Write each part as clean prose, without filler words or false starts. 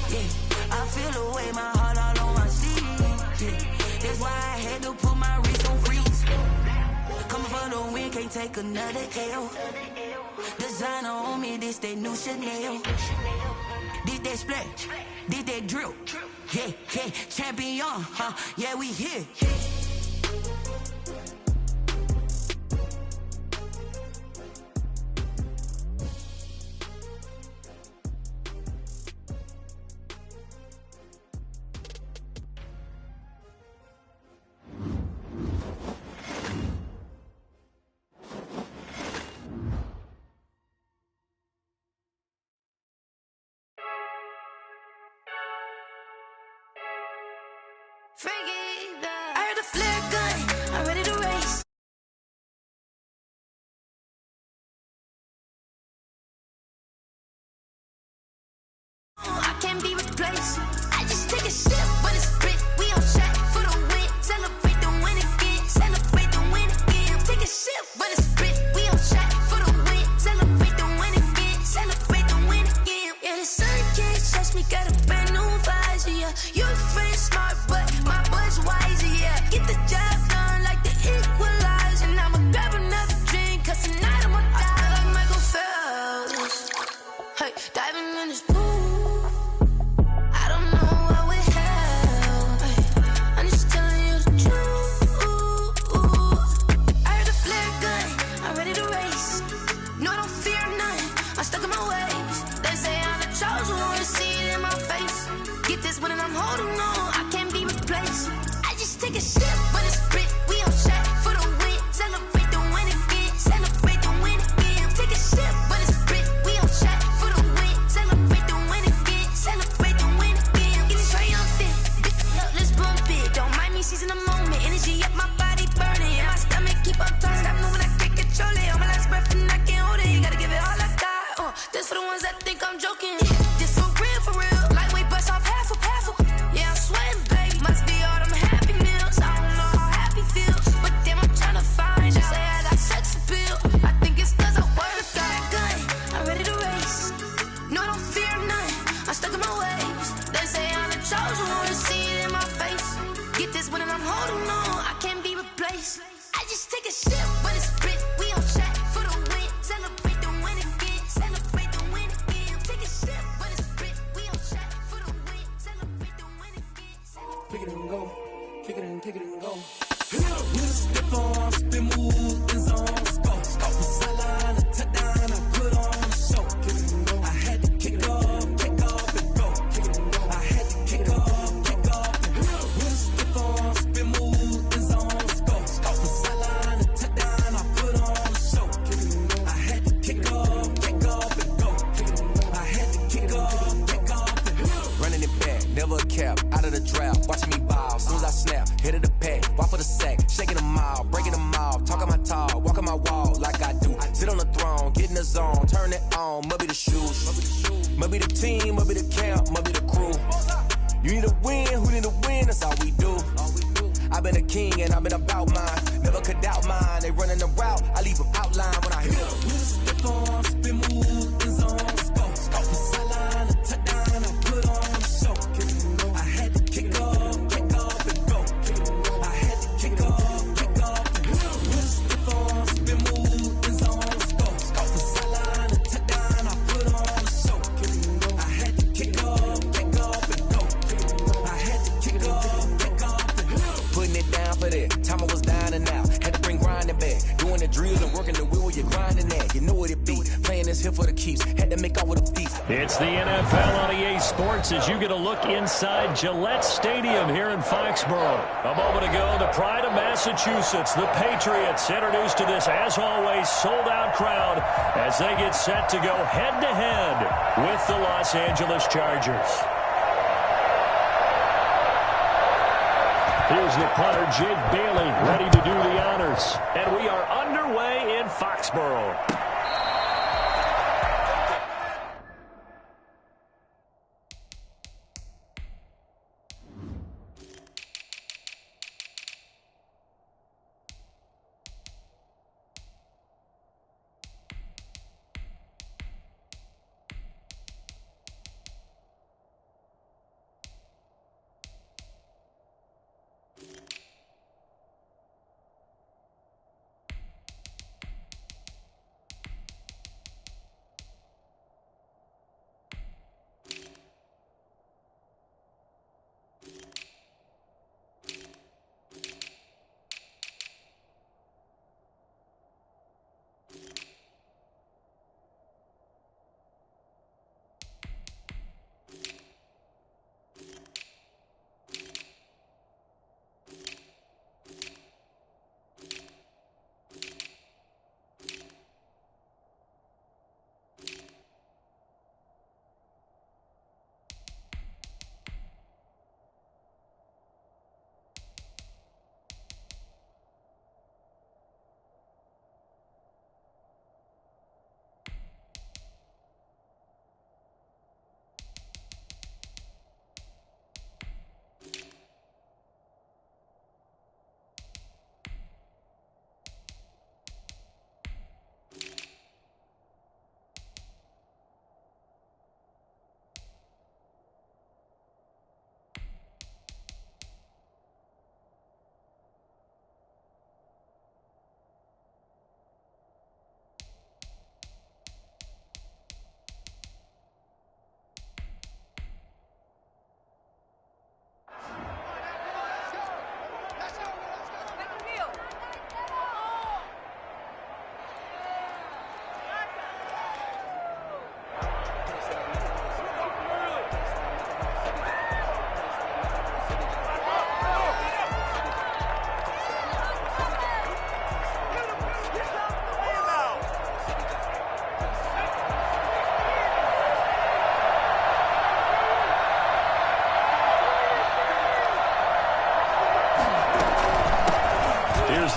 Yeah, I feel the way, my heart all on my sleeve. Yeah, that's why I had to put my wrist on freeze. Coming for the win, can't take another L. Designer on me, this that new Chanel. This that splash, this that drill. Yeah, yeah, champion, huh? Yeah, we here. I heard the flare gun, I'm ready to race. I can't be replaced. I just take a sip, but it's spit. We on track for the win. Celebrate the win again. Celebrate the win again. Take a sip, but it's spit. We on track for the win. Celebrate the win again. Celebrate the win again. Yeah, the sun can't touch me. Got a brand new visor. Yeah, your friend smart, but my bud's wiser. Yeah, get the job done like the equalizer. And I'ma grab another drink, 'cause tonight I'ma die like Michael Phelps. Hey, diving in this pool. Take a sip, but it's spit. We on track for the win. Celebrate the win again. Celebrate the win again. Take a sip, but it's spit. We on track for the win. Celebrate the win again. Celebrate the win again. Getting triumphant. Let's bump it. Don't mind me seizing the moment. Energy up, my body burning. And my stomach keep up turning. Stop moving, I can't control it. On my last breath and I can't hold it. You gotta give it all I got. This for the ones that think I'm joking. This for real, for real. Lightweight bust off half a half. Yeah, I'm sweating, babe. Must be all them happy meals. I don't know how happy feels, but damn, I'm tryna find you. Say I got sex appeal. I think it's 'cause I work that gun. I'm ready to race. No, I don't fear none. I'm stuck in my ways. They say I'm the chosen one. See it in my face. Get this one and I'm holding on. I can't be replaced. I just take a sip, but it's spit. We on track for the win. Celebrate the win again. Celebrate the win again. Take a sip, but it's spit. We on track for the win. Celebrate the win again. Kick it and go. Kick it and go. With a stiff arm, spin move, and zone, scope. The sideline, a touchdown, I put on the show. I had to kick off and go. I had to kick off and go. With a stiff arm, spin move, and zone, scope. The sideline, a touchdown, I put on the show. I had to kick off and go. I had to kick off and go. Running it back, never a cap, out of the draft, watching me ball. Soon as I snap, hit of the pack, walk for the sack, shaking them all, breaking them off, talking my talk, walking my wall like I do. Sit on the throne, get in the zone, turn it on, must be the shoes, must be the team, must be the camp, must be the crew. You need to win, who need to win, that's all we do. I've been a king and I've been about mine, never could doubt mine. They running the route, I leave them outline when I hit them. With a stiff arm, spin move, and zone, scope. The sideline, a touchdown, I put on the show. I had to kick off and go. I had to kick off and go. With a stiff arm, spin move, and zone, scope. The sideline, a touchdown, I put on the show. I had to kick off and go. I had to kick off and go. Putting it down for that, time I was down and out, had to bring grinding back, doing the drills and working the wheel where you're grinding at. You know what it be, playing this here for the keeps, had to make all with the feet. It's the NFL on EA Sports as you get a look inside Gillette Stadium here in Foxborough. A moment ago, the pride of Massachusetts, the Patriots, introduced to this, as always, sold-out crowd as they get set to go head-to-head with the Los Angeles Chargers. Here's the punter, Jake Bailey, ready to do the honors. And we are underway in Foxborough.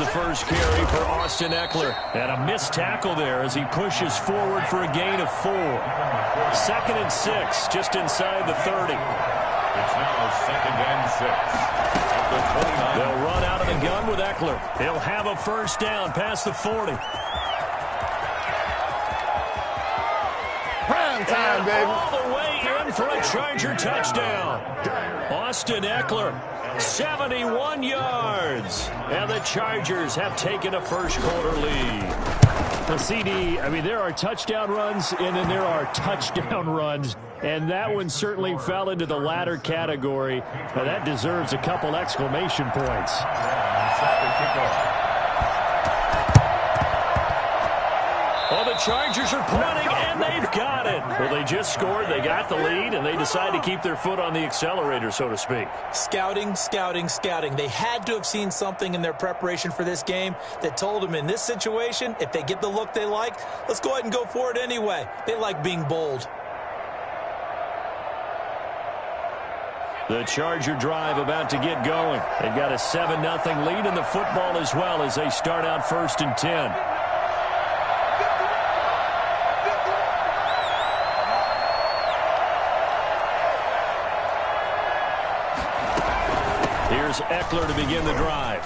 the first carry for Austin Eckler. And a missed tackle there as he pushes forward for a gain of 4. 2nd and 6, just inside the 30. It's now 2nd and 6. At the 29. They'll run out of the gun with Eckler. He'll have a first down past the 40. Prime time, baby. All the way in for a Charger touchdown. Austin Eckler, 71 yards. And the Chargers have taken a first-quarter lead. Well, CD, I mean, there are touchdown runs, and then there are touchdown runs. And that one certainly fell into the latter category. Now, that deserves a couple exclamation points. Well, the Chargers are punting, and they've got it. Well, they just scored, they got the lead, and they decide to keep their foot on the accelerator, so to speak. Scouting, scouting, scouting. They had to have seen something in their preparation for this game that told them in this situation, if they get the look they like, let's go ahead and go for it anyway. They like being bold. The Charger drive about to get going. They've got a 7-0 lead in the football as well as they start out 1st and 10. Here's Eckler to begin the drive.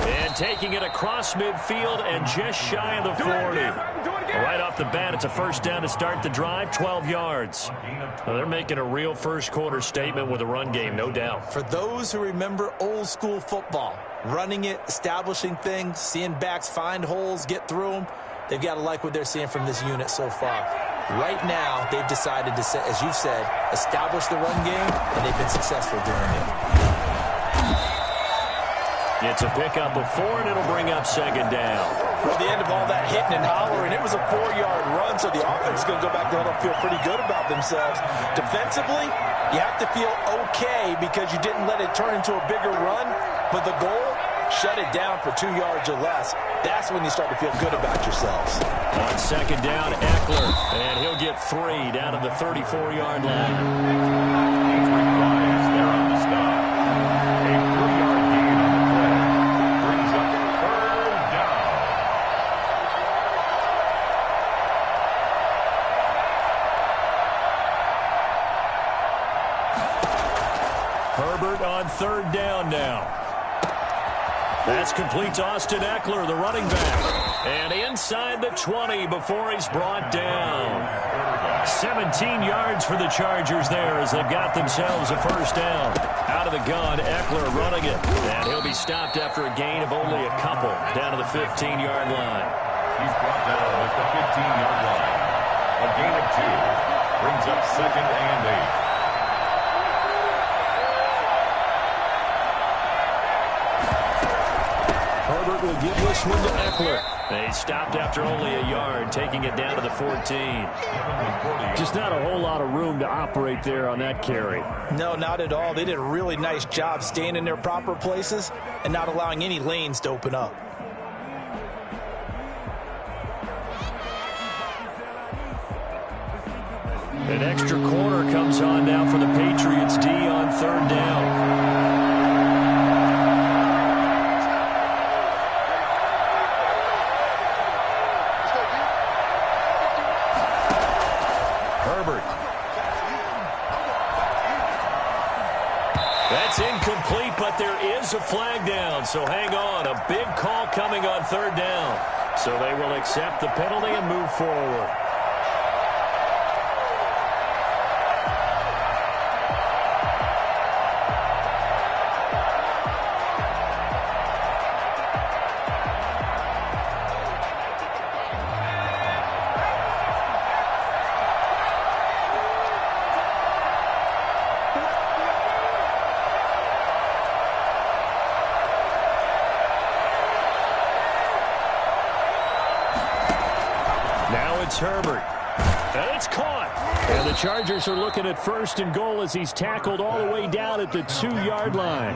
And taking it across midfield and just shy of the 40. Right off the bat, it's a first down to start the drive, 12 yards. Well, they're making a real first-quarter statement with a run game, no doubt. For those who remember old-school football, running it, establishing things, seeing backs find holes, get through them, they've got to like what they're seeing from this unit so far. Right now, they've decided to, as you've said, establish the run game, and they've been successful doing it. It's a pickup of 4, and it'll bring up 2nd down. Well, the end of all that hitting and hollering, it was a 4-yard run, so the offense is going to go back there and feel pretty good about themselves. Defensively, you have to feel okay because you didn't let it turn into a bigger run, but the goal, shut it down for 2 yards or less. That's when you start to feel good about yourselves. On 2nd down, Eckler, and he'll get 3 down to the 34-yard line. 3 plays there on the stop. A 3-yard gain on the play brings up 3rd down. Herbert on 3rd down now. That's complete to Austin Eckler, the running back. And inside the 20 before he's brought down. 17 yards for the Chargers there as they've got themselves a first down. Out of the gun, Eckler running it. And he'll be stopped after a gain of only a couple down to the 15-yard line. He's brought down at the 15-yard line. A gain of 2 brings up 2nd and 8. Herbert will give this one to Eckler. They stopped after only a yard, taking it down to the 14. Just not a whole lot of room to operate there on that carry. No, not at all. They did a really nice job staying in their proper places and not allowing any lanes to open up. An extra corner comes on now for the Patriots D on 3rd down. That's incomplete, but there is a flag down, so hang on. A big call coming on 3rd down. So they will accept the penalty and move forward. It's Herbert. And it's caught. And the Chargers are looking at 1st and goal as he's tackled all the way down at the 2-yard line.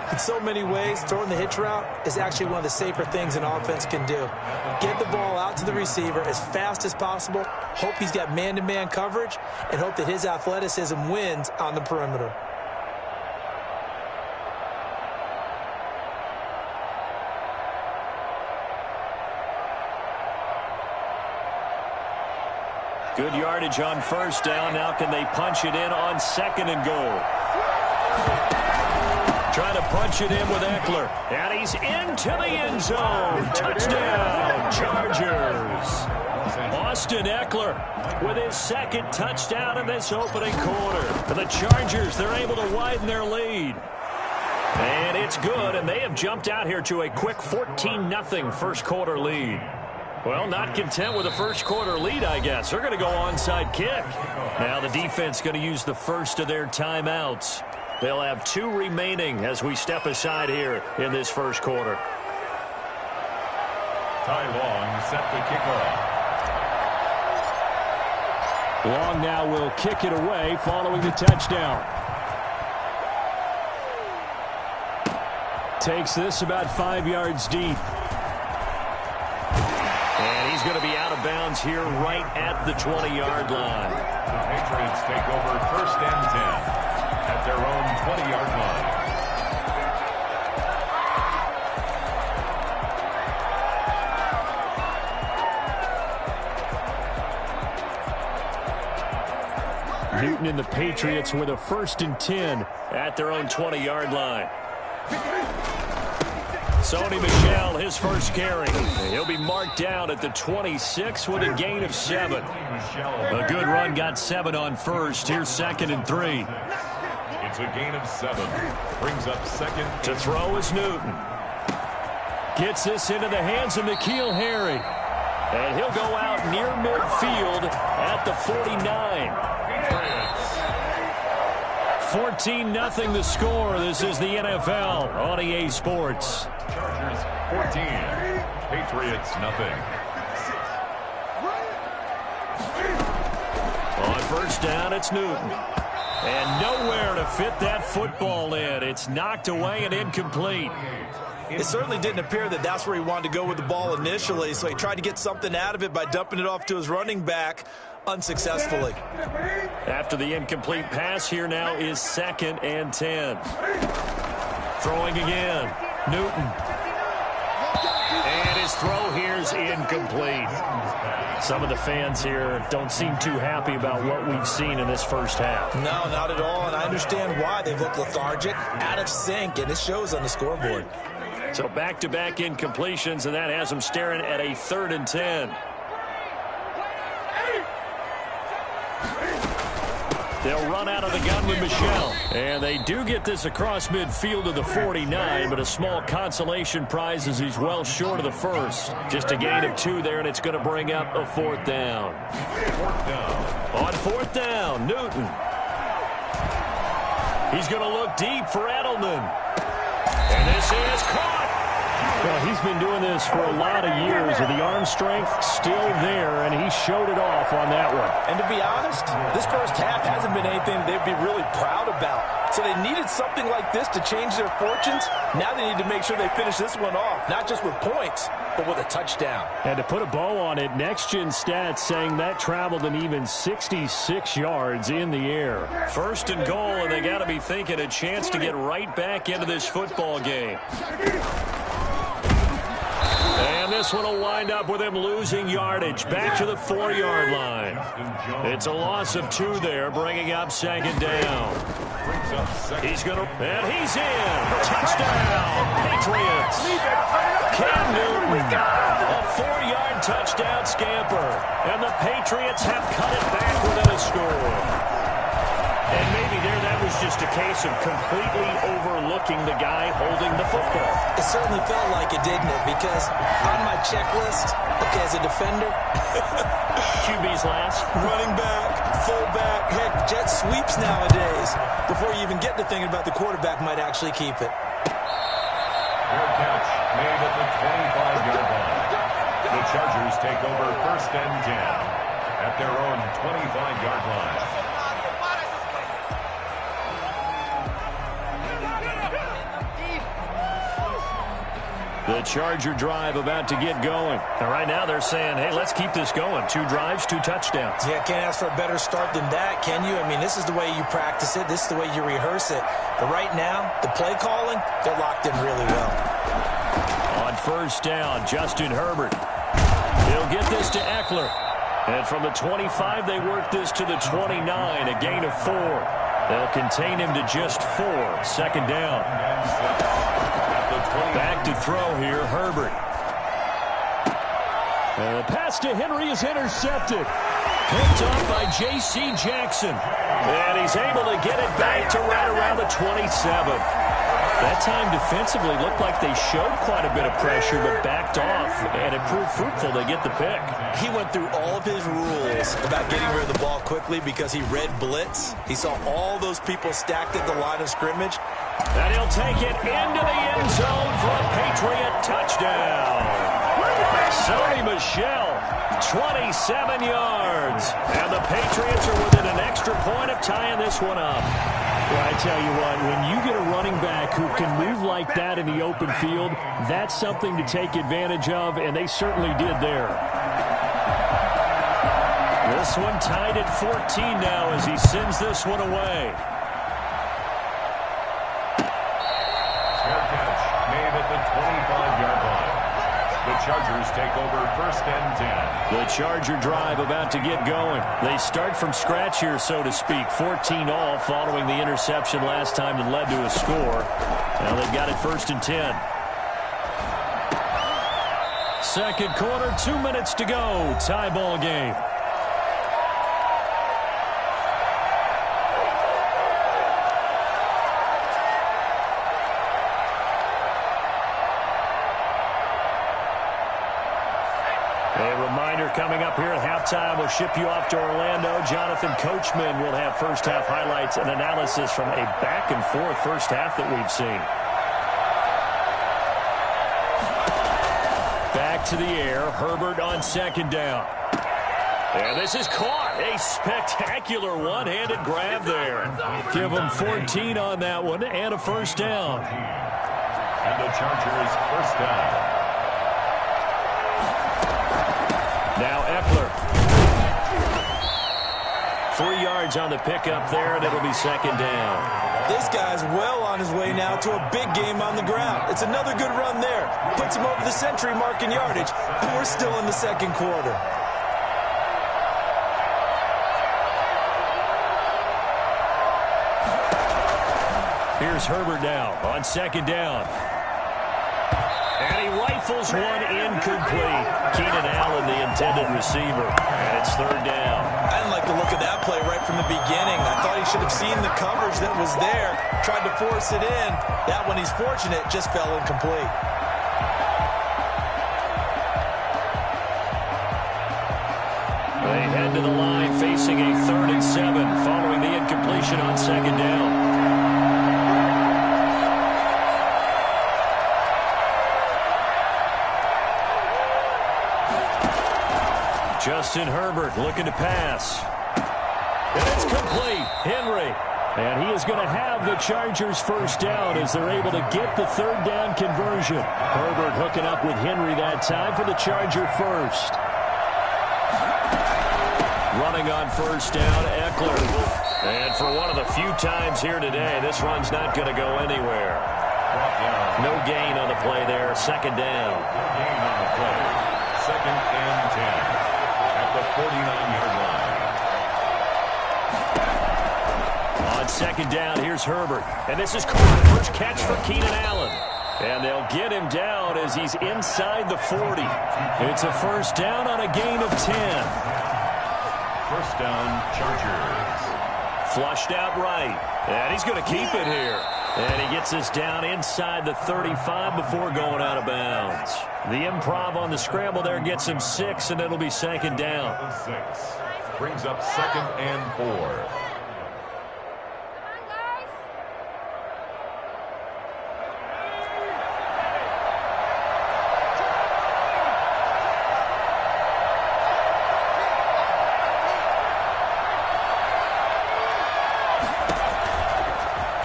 In so many ways, throwing the hitch route is actually one of the safer things an offense can do. Get the ball out to the receiver as fast as possible, hope he's got man-to-man coverage, and hope that his athleticism wins on the perimeter. Good yardage on first down. Now can they punch it in on second and goal? Trying to punch it in with Eckler. And he's into the end zone. Touchdown, Chargers. Austin Eckler with his second touchdown in this opening quarter. For the Chargers, they're able to widen their lead. And it's good, and they have jumped out here to a quick 14-0 first quarter lead. Well, not content with a first quarter lead, I guess. They're going to go onside kick. Now the defense going to use the first of their timeouts. They'll have 2 remaining as we step aside here in this first quarter. Ty Long set the kickoff. Long now will kick it away following the touchdown. Takes this about 5 yards deep. And he's going to be out of bounds here right at the 20-yard line. The Patriots take over first and 10 at their own 20-yard line. Newton and the Patriots with a first and 10 at their own 20-yard line. Sony Michel, his first carry. He'll be marked down at the 26 with a gain of 7. A good run, got 7 on first. Here's second and 3. It's a gain of 7. Brings up second. To throw is Newton. Gets this into the hands of N'Keal Harry. And he'll go out near midfield at the 49. 14-0 the score. This is the NFL on EA Sports. Chargers 14. Patriots nothing. On first down, it's Newton. And nowhere to fit that football in. It's knocked away and incomplete. It certainly didn't appear that that's where he wanted to go with the ball initially, so he tried to get something out of it by dumping it off to his running back unsuccessfly. After the incomplete pass, here now is second and 10. Throwing again. Newton. And his throw here's incomplete. Some of the fans here don't seem too happy about what we've seen in this first half. No, not at all, and I understand why. They've looked lethargic, out of sync, and it shows on the scoreboard. So back-to-back incompletions, and that has them staring at a 3rd and 10. They'll run out of the gun with Michel. And they do get this across midfield to the 49, but a small consolation prize as he's well short of the first. Just a gain of 2 there, and it's going to bring up a 4th down. On 4th down, Newton. He's going to look deep for Edelman. And this is caught. Well, he's been doing this for a lot of years with the arm strength still there, and he showed it off on that one. And to be honest, this first half hasn't been anything they'd be really proud about. So they needed something like this to change their fortunes. Now they need to make sure they finish this one off, not just with points, but with a touchdown. And to put a bow on it, next-gen stats saying that traveled an even 66 yards in the air. First and goal, and they got to be thinking a chance to get right back into this football game. And this one will wind up with him losing yardage back to the 4-yard line. It's a loss of 2 there, bringing up second down. He's going to, and he's in. Touchdown, Patriots. Cam Newton, a 4-yard touchdown scamper. And the Patriots have cut it back within a score. And maybe there that was just a case of completely overlooking the guy holding the football. It certainly felt like it, didn't it? Because on my checklist, okay, as a defender, QB's last. running back, fullback, heck, jet sweeps nowadays. Before you even get to thinking about the quarterback might actually keep it. Fair catch made at the 25-yard line. The Chargers take over first and 10 at their own 25-yard line. The Charger drive about to get going. And right now they're saying, hey, let's keep this going. 2 drives, 2 touchdowns. Yeah, can't ask for a better start than that, can you? I mean, this is the way you practice it. This is the way you rehearse it. But right now, the play calling, they're locked in really well. On first down, Justin Herbert. He'll get this to Eckler. And from the 25, they work this to the 29, a gain of 4. They'll contain him to just 4. Second down. Back to throw here, Herbert. And the pass to Henry is intercepted. Picked off by J.C. Jackson. And he's able to get it back to right around the 27. That time defensively looked like they showed quite a bit of pressure but backed off, and it proved fruitful. They get the pick. He went through all of his rules about getting rid of the ball quickly because he read blitz. He saw all those people stacked at the line of scrimmage. And he'll take it into the end zone for a Patriot touchdown. Sony Michel, 27 yards. And the Patriots are within an extra point of tying this one up. Well, I tell you what, when you get a running back who can move like that in the open field, that's something to take advantage of, and they certainly did there. This one tied at 14 now as he sends this one away. Fair catch made at the 25-yard line. The Chargers take over first and 10. The Charger drive about to get going. They start from scratch here, so to speak. 14-all following the interception last time that led to a score. Now they've got it first and 10. Second quarter, 2 minutes to go. Tie ball game. Coming up here at halftime, we'll ship you off to Orlando. Jonathan Coachman will have first-half highlights and analysis from a back-and-forth first half that we've seen. Back to the air. Herbert on second down. And this is caught. A spectacular one-handed grab there. Give him 14 on that one and a first down. And the Chargers first down. Now Eckler. 3 yards on the pickup there, and it'll be second down. This guy's well on his way now to a big game on the ground. It's another good run there. Puts him over the century mark in yardage, and we're still in the second quarter. Here's Herbert now on second down. And he rifles one incomplete. Keenan Allen, the intended receiver. And it's third down. I didn't like the look of that play right from the beginning. I thought he should have seen the coverage that was there. Tried to force it in. That one, he's fortunate, just fell incomplete. They head to the line facing a 3rd and 7 following the incompletion on second down. Justin Herbert looking to pass. And it's complete. Henry. And he is going to have the Chargers first down as they're able to get the third down conversion. Herbert hooking up with Henry that time for the Charger first. Running on first down, Eckler. And for one of the few times here today, this run's not going to go anywhere. No gain on the play there. Second down. No gain on the play. Second and 10. The 49-yard line. On second down, here's Herbert. And this is caught. First catch for Keenan Allen. And they'll get him down as he's inside the 40. It's a first down on a gain of 10. First down, Chargers. Flushed out right. And he's going to keep it here. And he gets us down inside the 35 before going out of bounds. The improv on the scramble there gets him 6, and it'll be second down. 6 brings up second and 4.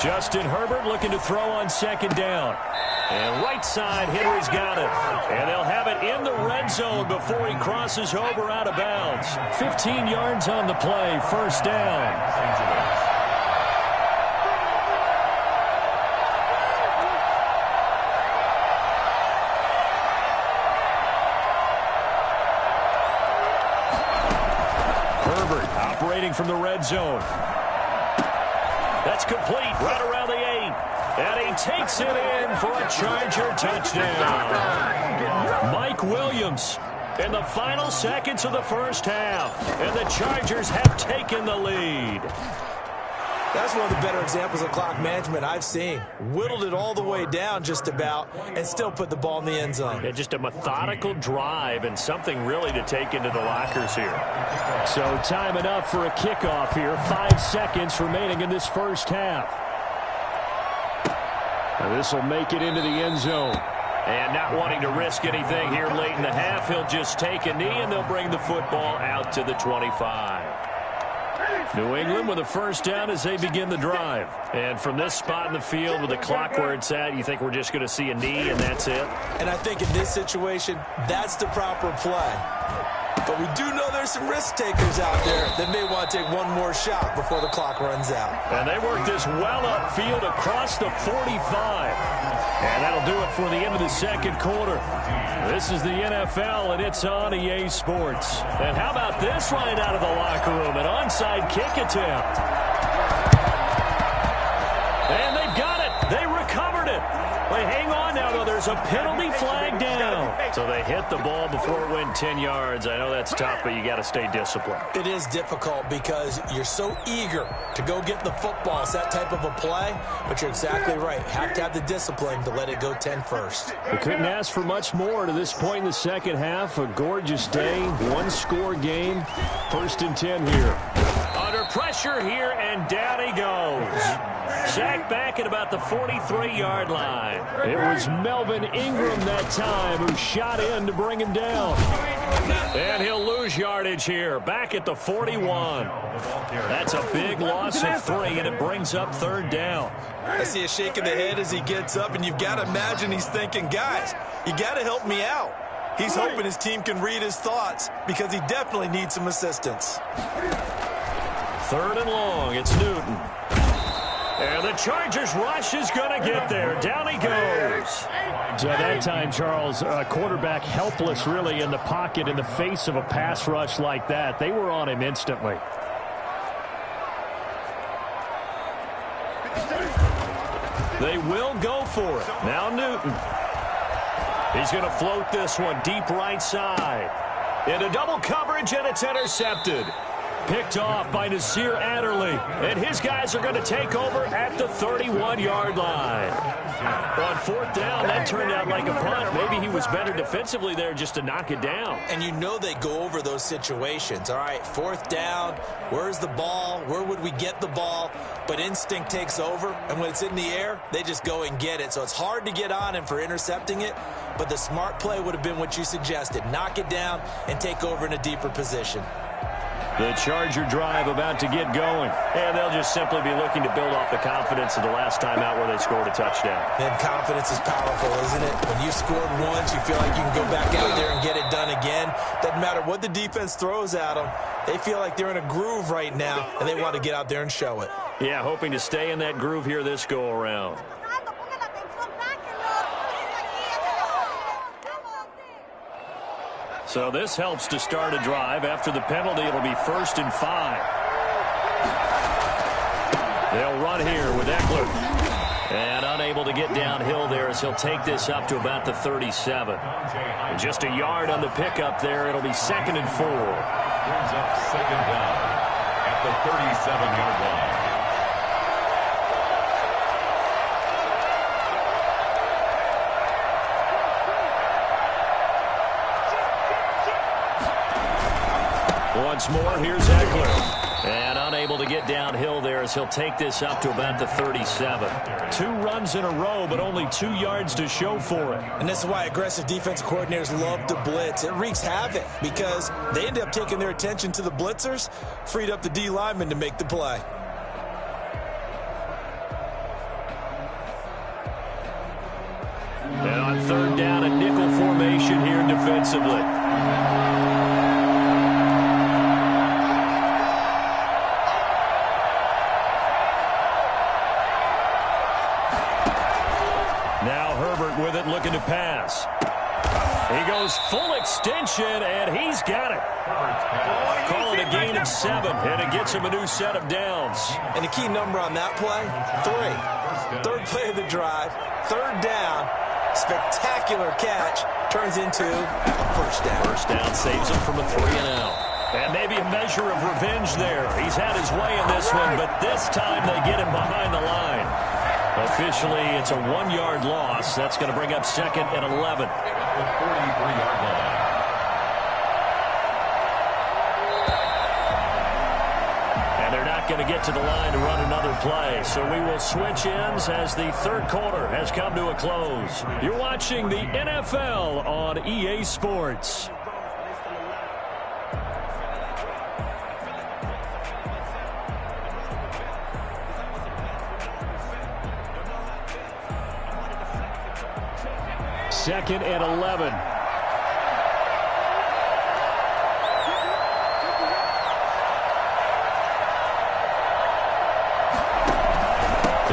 Justin Herbert looking to throw on second down. And right side, Henry's got it. And they'll have it in the red zone before he crosses over out of bounds. 15 yards on the play, first down. from the red zone. That's complete right around the 8. And he takes it in for a Charger touchdown. Mike Williams in the final seconds of the first half. And the Chargers have taken the lead. That's one of the better examples of clock management I've seen. Whittled it all the way down just about and still put the ball in the end zone. Yeah, just a methodical drive and something really to take into the lockers here. So time enough for a kickoff here. 5 seconds remaining in this first half. This will make it into the end zone. And not wanting to risk anything here late in the half, he'll just take a knee and they'll bring the football out to the 25. New England with a first down as they begin the drive. And from this spot in the field with the clock where it's at, you think we're just going to see a knee and that's it? And I think in this situation, that's the proper play. But we do know there's some risk takers out there that may want to take one more shot before the clock runs out. And they work this well upfield across the 45. And that'll do it for the end of the second quarter. This is the NFL, and it's on EA Sports. And how about this right out of the locker room? An onside kick attempt. And they've got it. They recovered it. They hang on now, though. There's a penalty flag down. So they hit the ball before it went 10 yards. I know that's tough, but you got to stay disciplined. It is difficult because you're so eager to go get the football. It's that type of a play, but you're exactly right. Have to have the discipline to let it go 10 first. We couldn't ask for much more to this point in the second half. A gorgeous day, one-score game. 1st and 10 here. Under pressure here, and down he goes. Sacked back at about the 43-yard line. It was Melvin Ingram that time who shot in to bring him down. And he'll lose yardage here, back at the 41. That's a big loss of 3, and it brings up 3rd down. I see a shake of the head as he gets up, and you've got to imagine he's thinking, guys, you got to help me out. He's hoping his team can read his thoughts because he definitely needs some assistance. 3rd and long, it's Newton. And the Chargers rush is going to get there. Down he goes. So at that time, Charles, quarterback helpless really in the pocket in the face of a pass rush like that. They were on him instantly. They will go for it. Now Newton. He's going to float this one deep right side. Into double coverage, and it's intercepted. Picked off by Nasir Adderley. And his guys are going to take over at the 31-yard line. On 4th down, that turned out like a punt. Maybe he was better defensively there just to knock it down. And you know they go over those situations. All right, 4th down, where's the ball? Where would we get the ball? But instinct takes over, and when it's in the air, they just go and get it. So it's hard to get on him for intercepting it, but the smart play would have been what you suggested. Knock it down and take over in a deeper position. The Charger drive about to get going. And they'll just simply be looking to build off the confidence of the last time out where they scored a touchdown. And confidence is powerful, isn't it? When you scored once, you feel like you can go back out there and get it done again. Doesn't matter what the defense throws at them. They feel like they're in a groove right now, and they want to get out there and show it. Yeah, hoping to stay in that groove here this go-around. So this helps to start a drive. After the penalty, it'll be 1st and 5. They'll run here with Eckler. And unable to get downhill there as he'll take this up to about the 37. And just a yard on the pickup there. It'll be 2nd and 4. Brings up 2nd down at the 37-yard line. Once more, here's Eckler. And unable to get downhill there as he'll take this up to about the 37. 2 runs in a row, but only 2 yards to show for it. And this is why aggressive defensive coordinators love to blitz. It wreaks havoc because they end up taking their attention to the blitzers, freed up the D lineman to make the play. And on 3rd down, a nickel formation here defensively. Now Herbert with it, looking to pass. He goes full extension, and he's got it. Call it a gain of 7, and it gets him a new set of downs. And the key number on that play, 3. Third play of the drive, third down, spectacular catch, turns into first down. First down saves him from a 3-and-out. And maybe a measure of revenge there. He's had his way in this one, but this time they get him behind the line. Officially, it's a 1-yard loss. That's going to bring up second and 11. The 43-yard line. And they're not going to get to the line to run another play. So we will switch ends as the third quarter has come to a close. You're watching the NFL on EA Sports. Second and 11.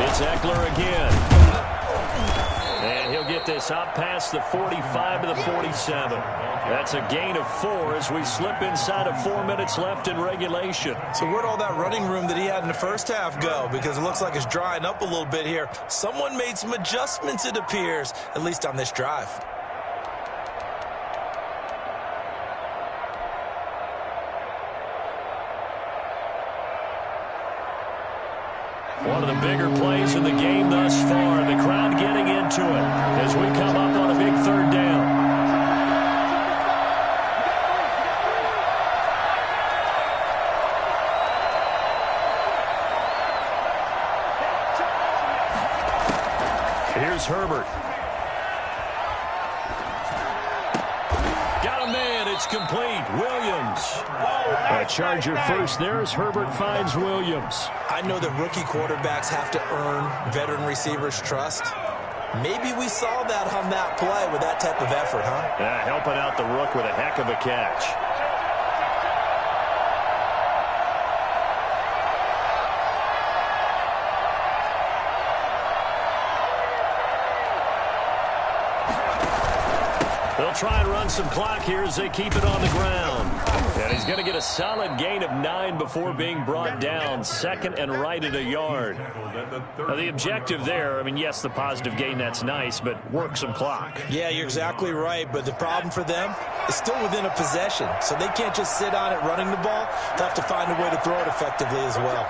It's Eckler again. And he'll get this up past the 45 to the 47. That's a gain of 4 as we slip inside of 4 minutes left in regulation. So where'd all that running room that he had in the first half go? Because it looks like it's drying up a little bit here. Someone made some adjustments, it appears, at least on this drive. One of the bigger plays in the game thus far. The crowd getting into it as we come up on a big third down. Here's Herbert. Got a man. It's complete. Williams. A Charger first there as Herbert finds Williams. I know that rookie quarterbacks have to earn veteran receivers' trust. Maybe we saw that on that play with that type of effort, huh? Yeah, helping out the rook with a heck of a catch. They'll try and run some clock here as they keep it on the ground. And he's going to get a solid gain of 9 before being brought down. Second and right at a yard. Now, the objective there, I mean, yes, the positive gain, that's nice, but work some clock. Yeah, you're exactly right. But the problem for them is still within a possession. So they can't just sit on it running the ball. They'll have to find a way to throw it effectively as well.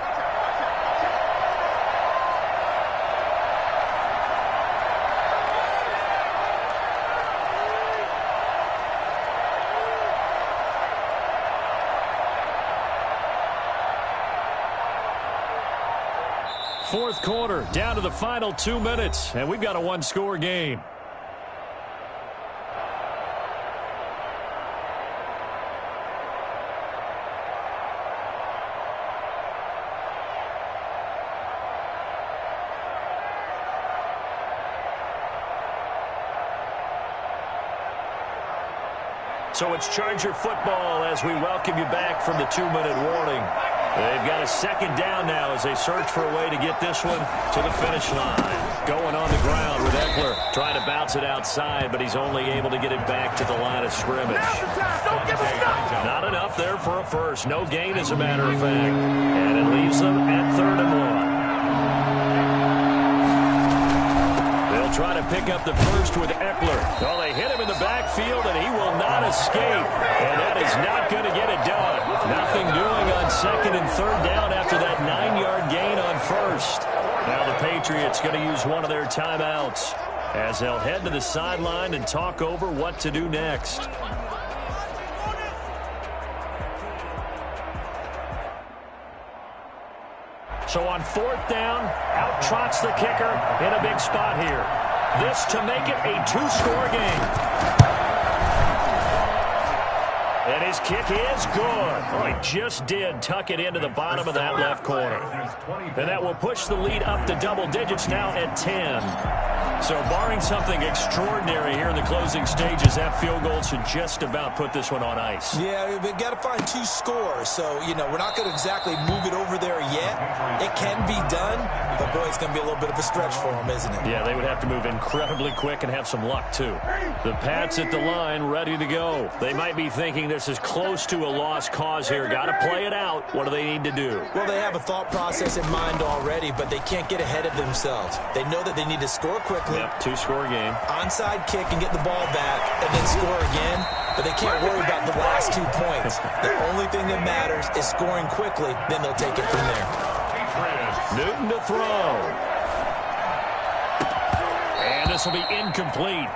Fourth quarter, down to the final 2 minutes, and we've got a one-score game. So it's Charger football as we welcome you back from the 2-minute warning. They've got a second down now as they search for a way to get this one to the finish line. Going on the ground with Eckler trying to bounce it outside, but he's only able to get it back to the line of scrimmage. Not enough there for a first. No gain, as a matter of fact. And it leaves them at 3rd and 1. They'll try to pick up the first with Eckler. Well, they hit him in the backfield, and he will not escape. And that is not going to get it done. Nothing doing on second and third down after that 9-yard gain on first. Now the Patriots going to use one of their timeouts as they'll head to the sideline and talk over what to do next. So on 4th down, out trots the kicker in a big spot here. This to make it a 2-score game. And his kick is good. Oh, he just did tuck it into the bottom of that left corner. And that will push the lead up to double digits now at 10. So barring something extraordinary here in the closing stages, that field goal should just about put this one on ice. Yeah, we've got to find 2 scores. So, we're not going to exactly move it over there yet. It can be done, but, boy, it's going to be a little bit of a stretch for them, isn't it? Yeah, they would have to move incredibly quick and have some luck, too. The Pats at the line, ready to go. They might be thinking this is close to a lost cause here. Got to play it out. What do they need to do? Well, they have a thought process in mind already, but they can't get ahead of themselves. They know that they need to score quickly. Yep, 2-score game. Onside kick and get the ball back and then score again, but they can't worry about the last 2 points. The only thing that matters is scoring quickly, then they'll take it from there. Newton to throw. And this will be incomplete.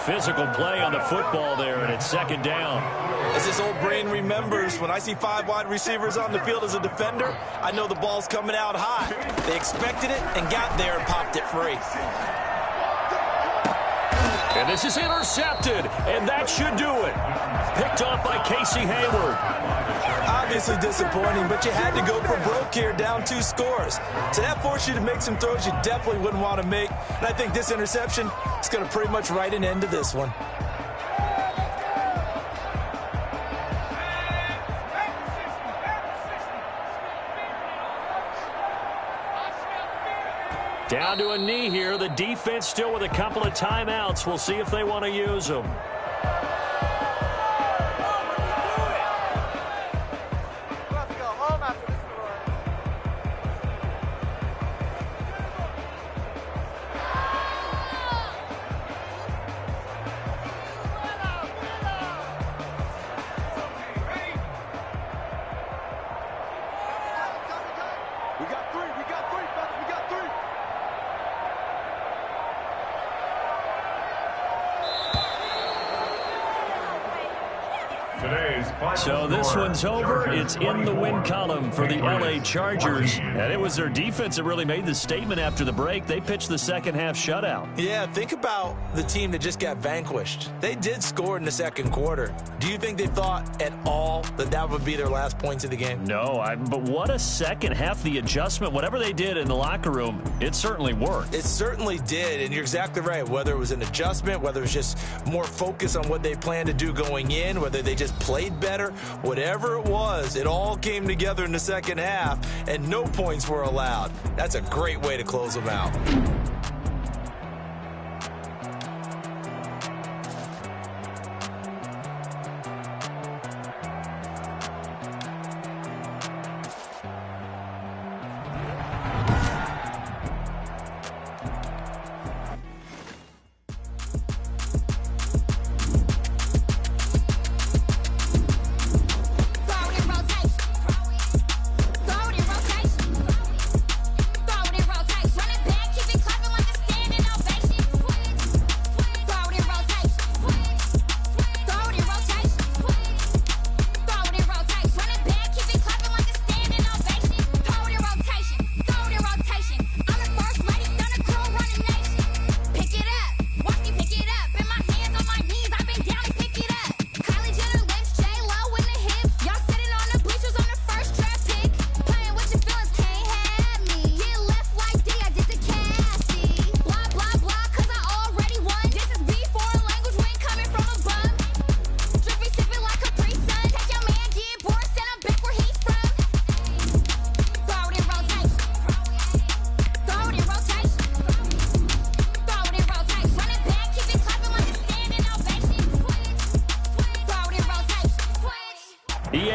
Physical play on the football there, and it's 2nd down. As this old brain remembers, when I see 5 wide receivers on the field as a defender, I know the ball's coming out high. They expected it and got there and popped it free. And this is intercepted, and that should do it. Picked off by Casey Hayward. Obviously disappointing, but you had to go for broke here, down 2 scores. So that forced you to make some throws you definitely wouldn't want to make. And I think this interception is going to pretty much write an end to this one. Down to a knee here. The defense still with a couple of timeouts. We'll see if they want to use them. So this one's over. It's in the win column for the L.A. Chargers. And it was their defense that really made the statement after the break. They pitched the second half shutout. Yeah, think about the team that just got vanquished. They did score in the second quarter. Do you think they thought at all that that would be their last points of the game? No, but what a second half. The adjustment, whatever they did in the locker room, it certainly worked. It certainly did, and you're exactly right. Whether it was an adjustment, whether it was just more focus on what they planned to do going in, whether they just played better, whatever it was, it all came together in the second half, and no points were allowed. That's a great way to close them out.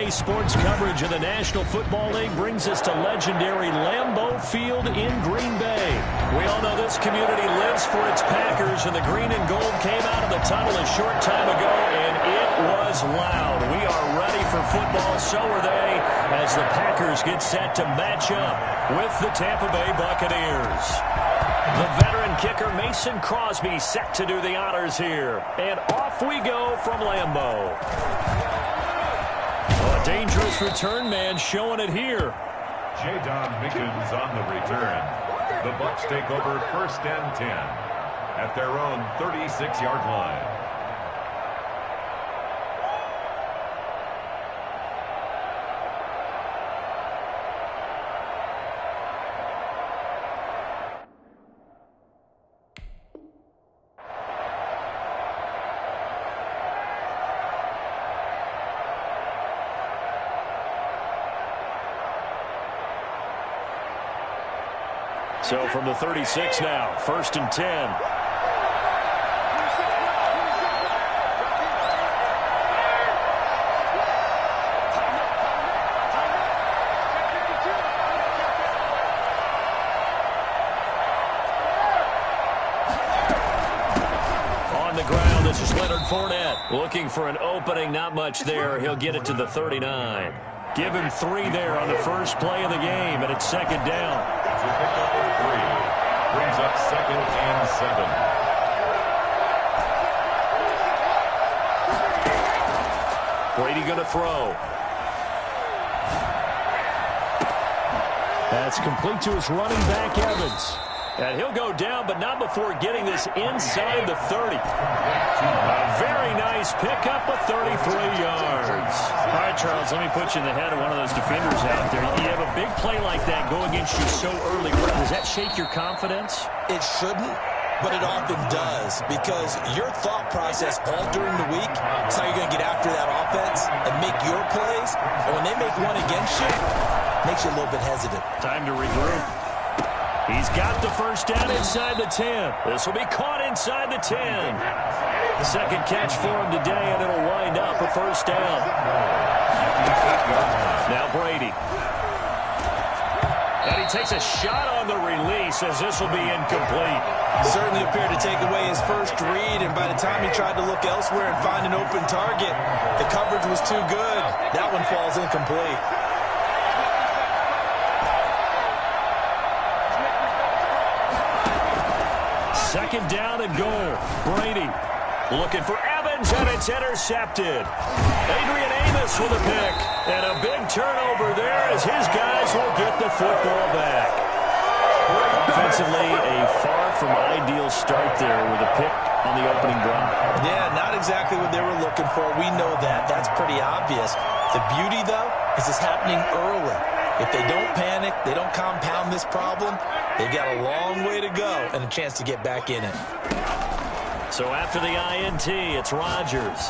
Sports coverage of the National Football League brings us to legendary Lambeau Field in Green Bay. We all know this community lives for its Packers, and the green and gold came out of the tunnel a short time ago, and it was loud. We are ready for football, so are they, as the Packers get set to match up with the Tampa Bay Buccaneers. The veteran kicker Mason Crosby set to do the honors here, and off we go from Lambeau. A dangerous return man showing it here. J-Don Mickens on the return. The Bucs take over 1st and 10 at their own 36-yard line. So from the 36 now, 1st and 10. This is Leonard Fournette looking for an opening. Not much there. He'll get it to the 39. Give him 3 there on the first play of the game, and it's 2nd down. It's a pickup of 3. Brings up 2nd and 7. Brady going to throw. That's complete to his running back, Evans. And he'll go down, but not before getting this inside the 30. A very nice pickup of 33 yards. All right, Charles, let me put you in the head of one of those defenders out there. You have a big play like that go against you so early. Does that shake your confidence? It shouldn't, but it often does, because your thought process all during the week is how you're going to get after that offense and make your plays. And when they make one against you, it makes you a little bit hesitant. Time to regroup. He's got the first down inside the 10. This will be caught inside the 10. The second catch for him today, and it'll wind up a first down. Now Brady. And he takes a shot on the release as this will be incomplete. Certainly appeared to take away his first read, and by the time he tried to look elsewhere and find an open target, the coverage was too good. That one falls incomplete. Second down and goal. Brady looking for Evans, and it's intercepted. Adrian Amos with a pick. And a big turnover there as his guys will get the football back. Offensively, a far from ideal start there with a pick on the opening drive. Yeah, not exactly what they were looking for. We know that. That's pretty obvious. The beauty, though, is it's happening early. If they don't panic, they don't compound this problem, they've got a long way to go and a chance to get back in it. So after the INT, it's Rodgers.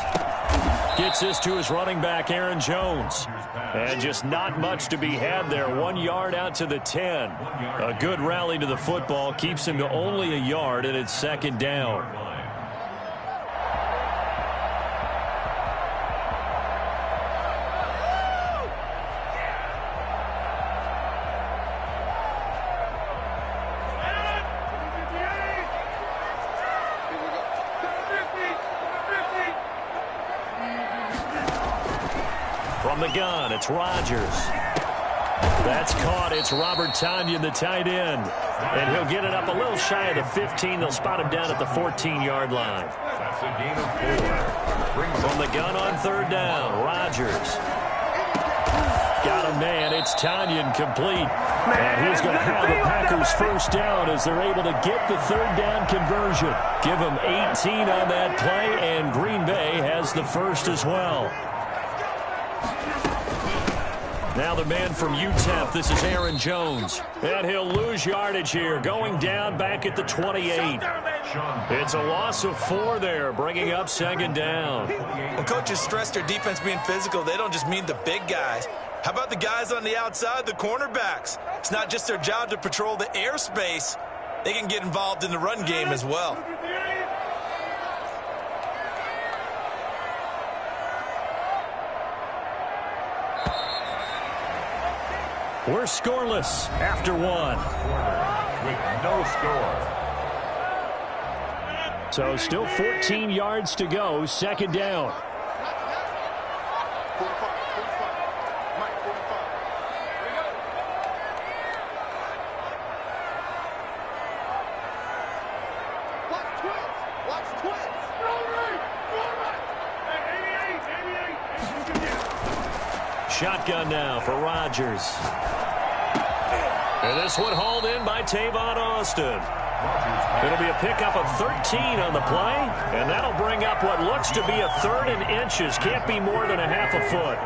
Gets this to his running back, Aaron Jones. And just not much to be had there. 1 yard out to the 10. A good rally to the football. Keeps him to only a yard, and it's 2nd down. From the gun, it's Rodgers. That's caught. It's Robert Tonyan, the tight end. And he'll get it up a little shy of the 15. They'll spot him down at the 14-yard line. That's a gain of 4. From the gun on 3rd down, Rodgers. Got a man. It's Tonyan complete. And he's going to have the Packers first down as they're able to get the 3rd down conversion. Give them 18 on that play, and Green Bay has the first as well. Now the man from UTEP, this is Aaron Jones. And he'll lose yardage here, going down back at the 28. It's a loss of 4 there, bringing up 2nd down. When coaches stress their defense being physical, they don't just mean the big guys. How about the guys on the outside, the cornerbacks? It's not just their job to patrol the airspace. They can get involved in the run game as well. We're scoreless after 1. With no score. So still 14 yards to go, 2nd down. Shotgun now for Rodgers. And this one hauled in by Tavon Austin. It'll be a pickup of 13 on the play, and that'll bring up what looks to be a 3rd and inches. Can't be more than a half a foot.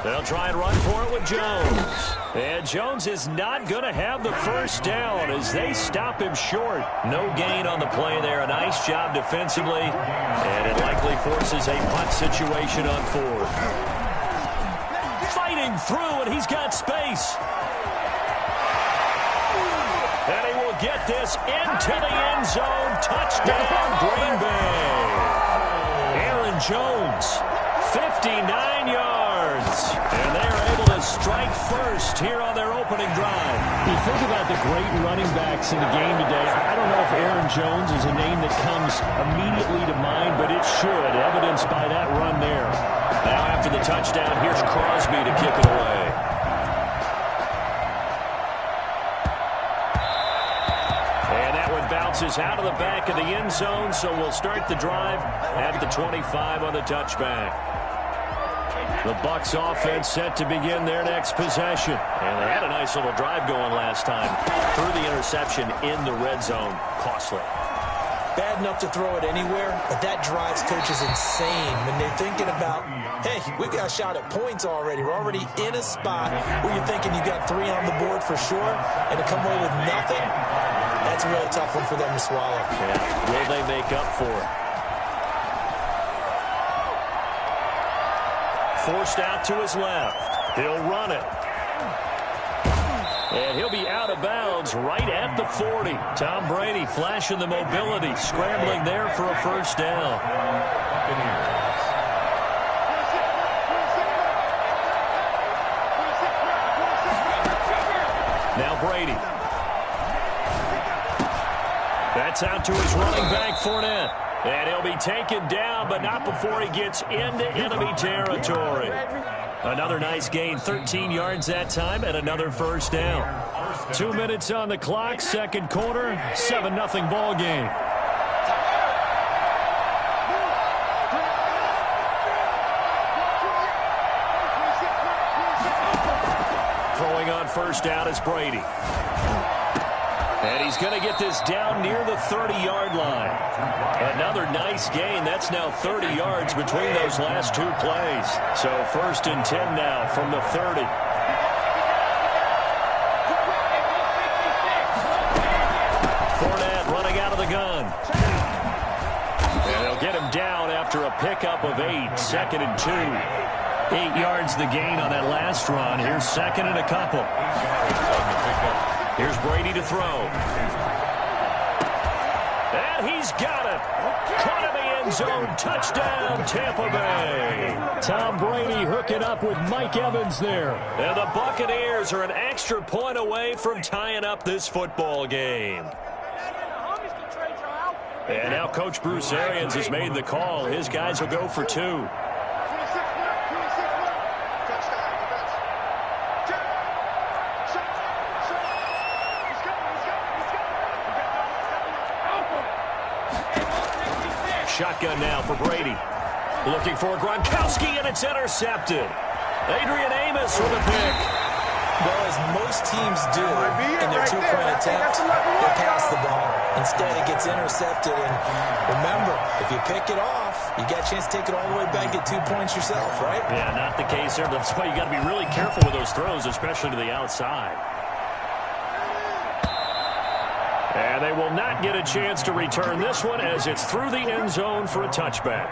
They'll try and run for it with Jones. And Jones is not going to have the first down as they stop him short. No gain on the play there. A nice job defensively, and it likely forces a punt situation on 4th. Fighting running through, and he's got space. And he will get this into the end zone. Touchdown, Green Bay. Aaron Jones, 59 yards. And they are able to strike first here on their opening drive. You think about the great running backs in the game today. I don't know if Aaron Jones is a name that comes immediately to mind, but it should, evidenced by that run there. Now after the touchdown, here's Crosby to kick it away. Bounces out of the back of the end zone, so we'll start the drive at the 25 on the touchback. The Bucs offense set to begin their next possession. And they had a nice little drive going last time. Threw the interception in the red zone. Costly. Bad enough to throw it anywhere, but that drives coaches insane when they're thinking about, hey, we got a shot at points already. We're already in a spot where you're thinking you got 3 on the board for sure, and to come away with nothing, that's a really tough one for them to swallow. Yeah. Will they make up for it? Forced out to his left. He'll run it. And he'll be out of bounds right at the 40. Tom Brady flashing the mobility, scrambling there for a first down. Now Brady. That's out to his running back, Fournette. And he'll be taken down, but not before he gets into enemy territory. Another nice gain, 13 yards that time, and another first down. 2 minutes on the clock, second quarter, 7-0 ball game. Throwing on first down is Brady. And he's going to get this down near the 30-yard line. Another nice gain. That's now 30 yards between those last 2 plays. So 1st and 10 now from the 30. Fournette running out of the gun. And they'll get him down after a pickup of 8. 2nd and 2. 8 yards the gain on that last run. Here's 2nd and a couple. Here's Brady to throw. And he's got it. Caught in the end zone. Touchdown, Tampa Bay. Tom Brady hooking up with Mike Evans there. And the Buccaneers are an extra point away from tying up this football game. And now Coach Bruce Arians has made the call. His guys will go for 2. Shotgun now for Brady. Looking for Gronkowski, and it's intercepted. Adrian Amos with a pick. Well, as most teams do in their 2-point attempt, they pass the ball. Instead, it gets intercepted. And remember, if you pick it off, you got a chance to take it all the way back, get 2 points yourself, right? Yeah, not the case there. That's why you got to be really careful with those throws, especially to the outside. And they will not get a chance to return this one as it's through the end zone for a touchback.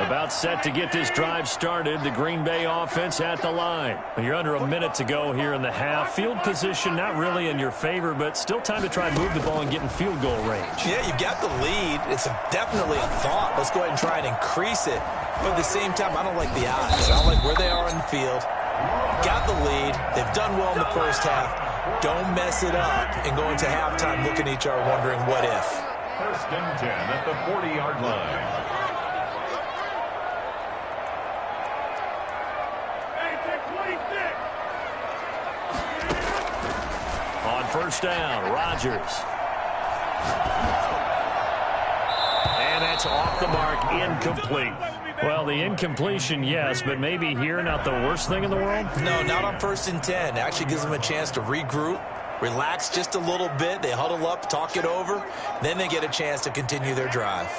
About set to get this drive started. The Green Bay offense at the line. You're under a minute to go here in the half. Field position not really in your favor, but still time to try and move the ball and get in field goal range. Yeah, you've got the lead. It's definitely a thought. Let's go ahead and try and increase it. But at the same time, I don't like the odds. I don't like where they are in the field. Got the lead. They've done well in the first half. Don't mess it up and go into halftime looking at each other wondering what if. 1st and 10 at the 40-yard line. On first down, Rodgers. And that's off the mark, incomplete. Well, the incompletion, yes, but maybe here not the worst thing in the world? No, not on 1st and 10. It actually gives them a chance to regroup, relax just a little bit. They huddle up, talk it over. Then they get a chance to continue their drive.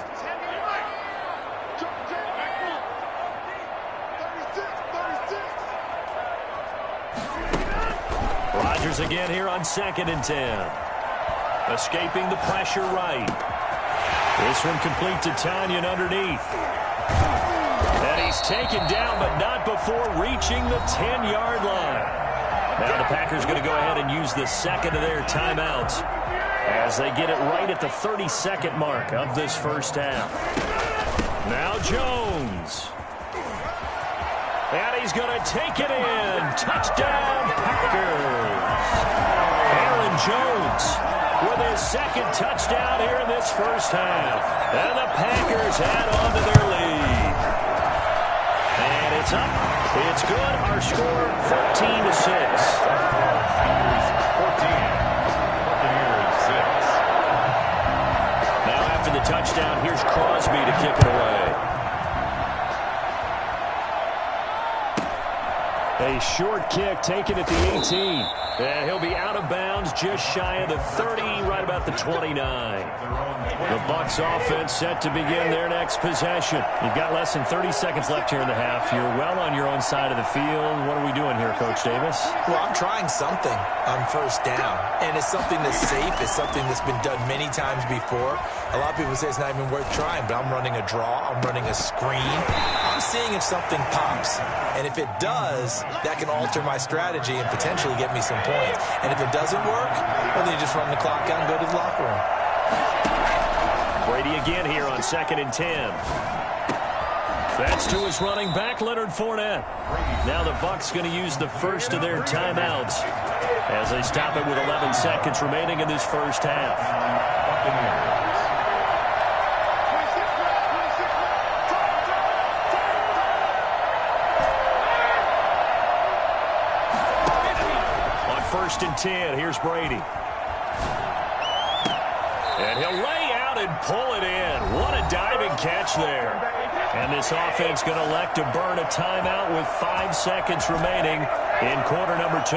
Rodgers again here on 2nd and 10. Escaping the pressure right. This one complete to Tanyan underneath. And He's taken down, but not before reaching the 10-yard line. Now the Packers going to go ahead and use the second of their timeouts as they get it right at the 32nd mark of this first half. Now Jones. And he's going to take it in. Touchdown, Packers. Aaron Jones with his second touchdown here in this first half. And the Packers add on to their lead. And it's up. It's good. Our score, 14-6. 14. Buccaneers 6. Now after the touchdown, here's Crosby to kick it away. A short kick taken at the 18. And he'll be out of bounds just shy of the 30, right about the 29. The Bucs offense set to begin their next possession. You've got less than 30 seconds left here in the half. You're well on your own side of the field. What are we doing here, Coach Davis? Well, I'm trying something on first down, and it's something that's safe. It's something that's been done many times before. A lot of people say it's not even worth trying, but I'm running a draw. I'm running a screen. I'm seeing if something pops, and if it does, that can alter my strategy and potentially get me some points. And if it doesn't work, well, then you just run the clock out and go to the locker room. Brady again here on 2nd and 10. That's to his running back, Leonard Fournette. Now the Bucs going to use the first of their timeouts as they stop it with 11 seconds remaining in this first half. On 1st and 10, here's Brady. And he'll lay out and pull it in. What a diving catch there. And this offense going to elect to burn a timeout with 5 seconds remaining in quarter number 2.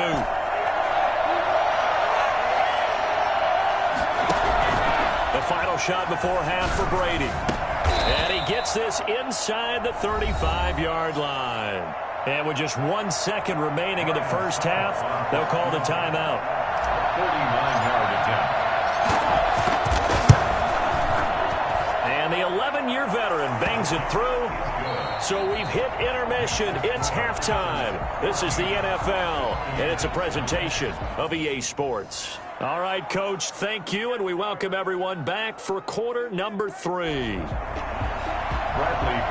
The final shot before half for Brady. And he gets this inside the 35-yard line. And with just 1 second remaining in the first half, they'll call the timeout. 49-yard attempt. And the 11-year veteran bangs it through. So we've hit intermission. It's halftime. This is the NFL, and it's a presentation of EA Sports. All right, Coach, thank you, and we welcome everyone back for quarter number 3. Bradley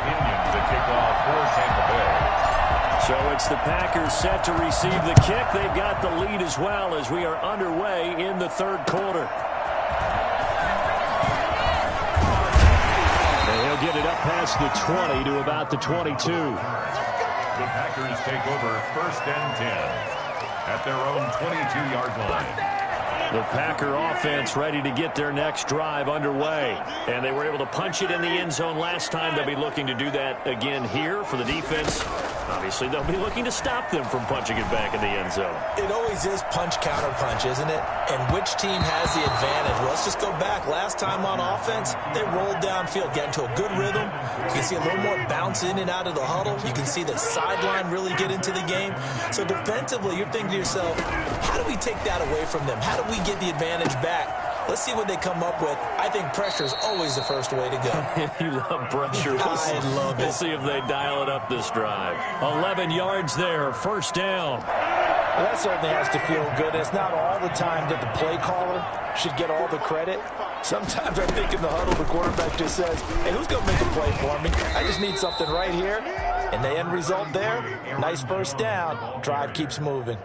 Pinion to kick off for Tampa Bay. So it's the Packers set to receive the kick. They've got the lead as well as we are underway in the third quarter. Get it up past the 20 to about the 22. The Packers take over 1st and 10 at their own 22-yard line. The Packer offense ready to get their next drive underway. And they were able to punch it in the end zone last time. They'll be looking to do that again here for the defense. Obviously, they'll be looking to stop them from punching it back in the end zone. It always is punch-counter-punch, isn't it? And which team has the advantage? Well, let's just go back. Last time on offense, they rolled downfield, get into a good rhythm. You can see a little more bounce in and out of the huddle. You can see the sideline really get into the game. So defensively, you're thinking to yourself, how do we take that away from them? How do we get the advantage back? Let's see what they come up with. I think pressure is always the first way to go. You love pressure. I love it. We'll see if they dial it up this drive. 11 yards there, first down. Well, that certainly has to feel good. It's not all the time that the play caller should get all the credit. Sometimes I think in the huddle, the quarterback just says, hey, who's going to make a play for me? I just need something right here. And the end result there, nice first down. Drive keeps moving.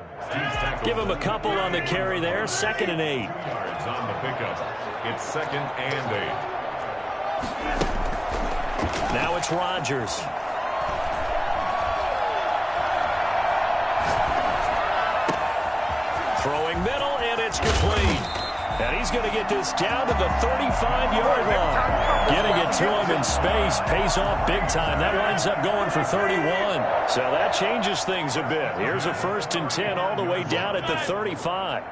Give him a couple on the carry there. 2nd and 8. Yards on the pickup. It's 2nd and 8. Now it's Rodgers. Throwing middle, and it's complete. And he's going to get this down to the 35-yard line. Getting it to him in space pays off big time. That winds up going for 31. So that changes things a bit. Here's a 1st and 10 all the way down at the 35.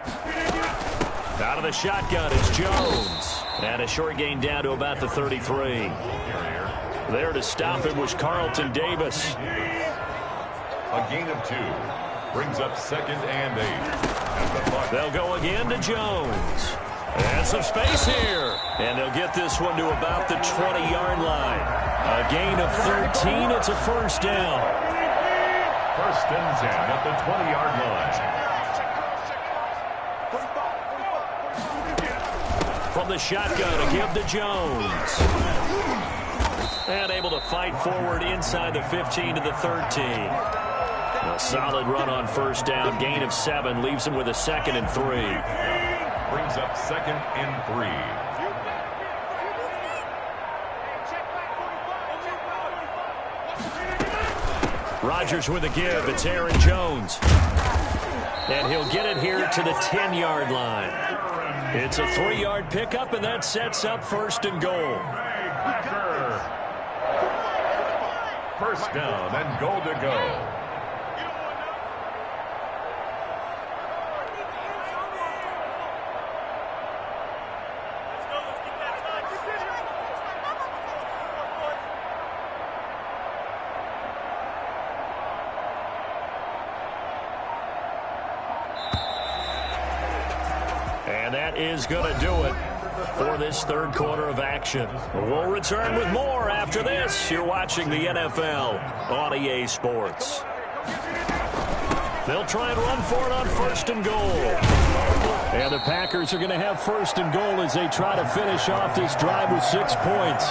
Out of the shotgun is Jones. And a short gain down to about the 33. There to stop him was Carlton Davis. A gain of 2. Brings up 2nd and 8. They'll go again to Jones. And some space here. And they'll get this one to about the 20-yard line. A gain of 13. It's a first down. First and 10 at the 20-yard line. From the shotgun, a give to Jones. And able to fight forward inside the 15 to the 13. A solid run on first down. Gain of 7 leaves him with a 2nd and 3. Brings up 2nd and 3. Rodgers with a give. It's Aaron Jones. And he'll get it here to the 10-yard line. It's a 3-yard pickup, and that sets up first and goal. First down and goal to go. And that is going to do it for this third quarter of action. We'll return with more after this. You're watching the NFL on EA Sports. They'll try and run for it on first and goal. And the Packers are going to have first and goal as they try to finish off this drive with 6 points.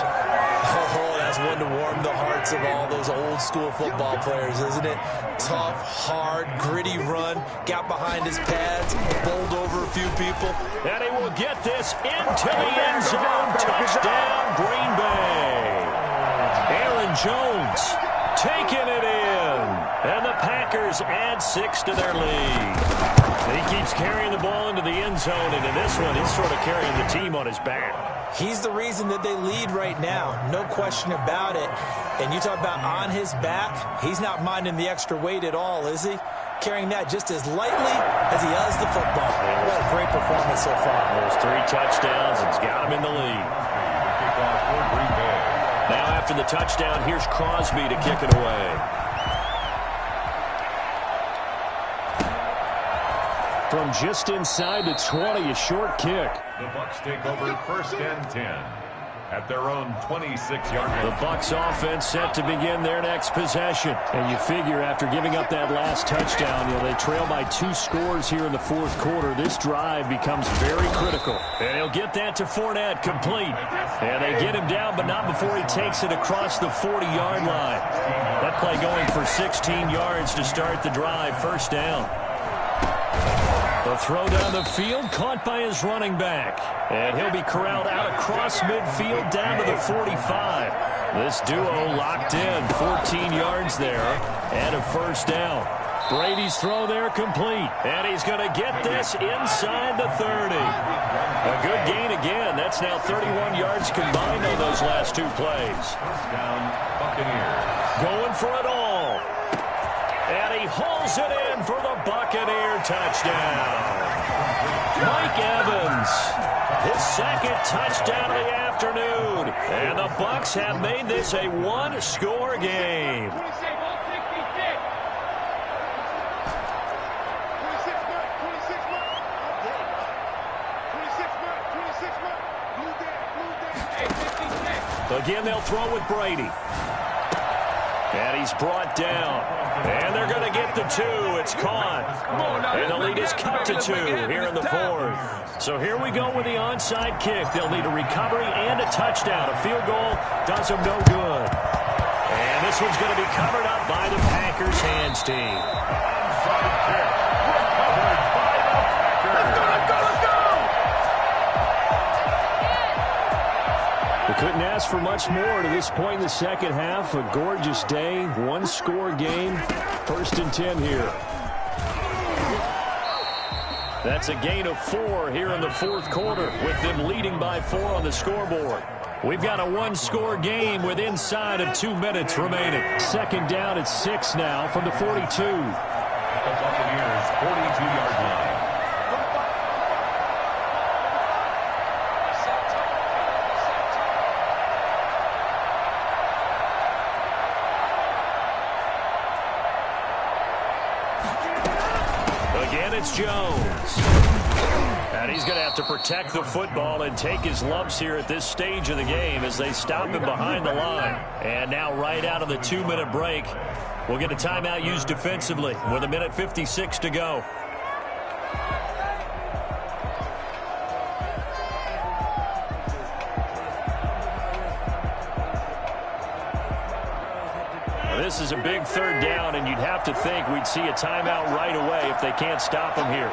Oh, that's one to warm the hearts of all those old school football players, isn't it? Tough, hard, gritty run, got behind his pads, bowled over a few people. And he will get this into the end zone. Touchdown, Green Bay. Aaron Jones taking it in. And the Packers add 6 to their lead. He keeps carrying the ball into the end zone, and in this one, he's sort of carrying the team on his back. He's the reason that they lead right now, no question about it. And you talk about on his back, he's not minding the extra weight at all, is he? Carrying that just as lightly as he does the football. What a great performance so far. There's 3 touchdowns, and it's got him in the lead. Now after the touchdown, here's Crosby to kick it away. From just inside the 20, a short kick. The Bucs take over first and 10 at their own 26-yard line. The Bucs offense set to begin their next possession. And you figure after giving up that last touchdown, they trail by 2 scores here in the fourth quarter. This drive becomes very critical. And he'll get that to Fournette, complete. And they get him down, but not before he takes it across the 40-yard line. That play going for 16 yards to start the drive, first down. The throw down the field, caught by his running back. And he'll be corralled out across midfield down to the 45. This duo locked in, 14 yards there, and a first down. Brady's throw there complete. And he's going to get this inside the 30. A good gain again. That's now 31 yards combined on those last 2 plays. Down, Buccaneers. Going for it all. And he hauls it in for the Buccaneer touchdown. Mike Evans, his 2nd touchdown of the afternoon. And the Bucs have made this a 1-score game. Again, they'll throw with Brady. And he's brought down. And they're going to get the 2. It's caught. And the lead is cut to 2 here in the 4th. So here we go with the onside kick. They'll need a recovery and a touchdown. A field goal does them no good. And this one's going to be covered up by the Packers hands team. We couldn't ask for much more to this point in the second half. A gorgeous day, 1-score game, first and 10 here. That's a gain of 4 here in the fourth quarter, with them leading by 4 on the scoreboard. We've got a 1-score game with inside of 2 minutes remaining. Second down at 6 now from the 42. The Buccaneers' 42-yard line. it's Jones. And he's going to have to protect the football and take his lumps here at this stage of the game as they stop him behind the line. And now right out of the 2-minute break, we'll get a timeout used defensively with 1:56 to go. This is a big third down, and you'd have to think we'd see a timeout right away if they can't stop him here.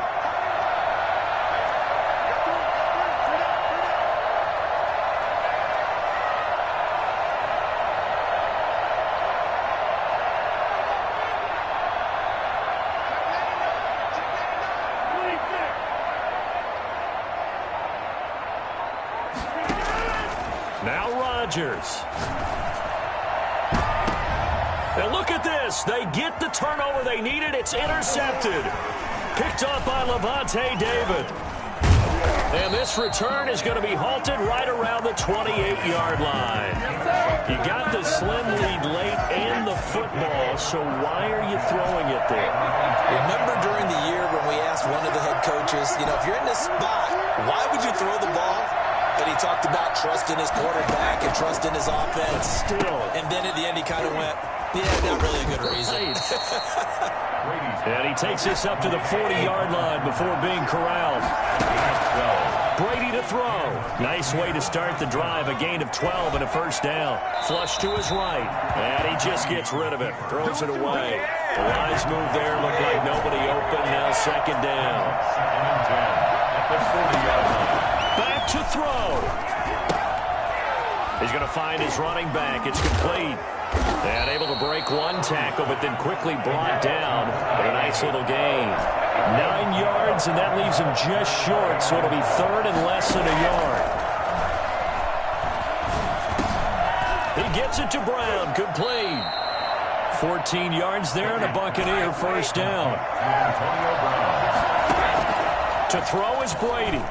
Now Rodgers. And look at this. They get the turnover they needed. It's intercepted. Picked up by Levante David. And this return is going to be halted right around the 28-yard line. You got the slim lead late and the football, so why are you throwing it there? Remember during the year when we asked one of the head coaches, if you're in this spot, why would you throw the ball? And he talked about trust in his quarterback and trust in his offense. Still. And then at the end he kind of went, yeah, not really a good reason. And he takes this up to the 40-yard line before being corralled. Brady to throw. Nice way to start the drive. A gain of 12 and a first down. Flush to his right. And he just gets rid of it. Throws it away. The lines move there. Look like nobody open. Now second down. Back to throw. He's going to find his running back. It's complete. And able to break one tackle, but then quickly brought down. But a nice little gain. 9 yards, and that leaves him just short, so it'll be third and less than a yard. He gets it to Brown, complete. 14 yards there, and a Buccaneer first down. To throw is Brady.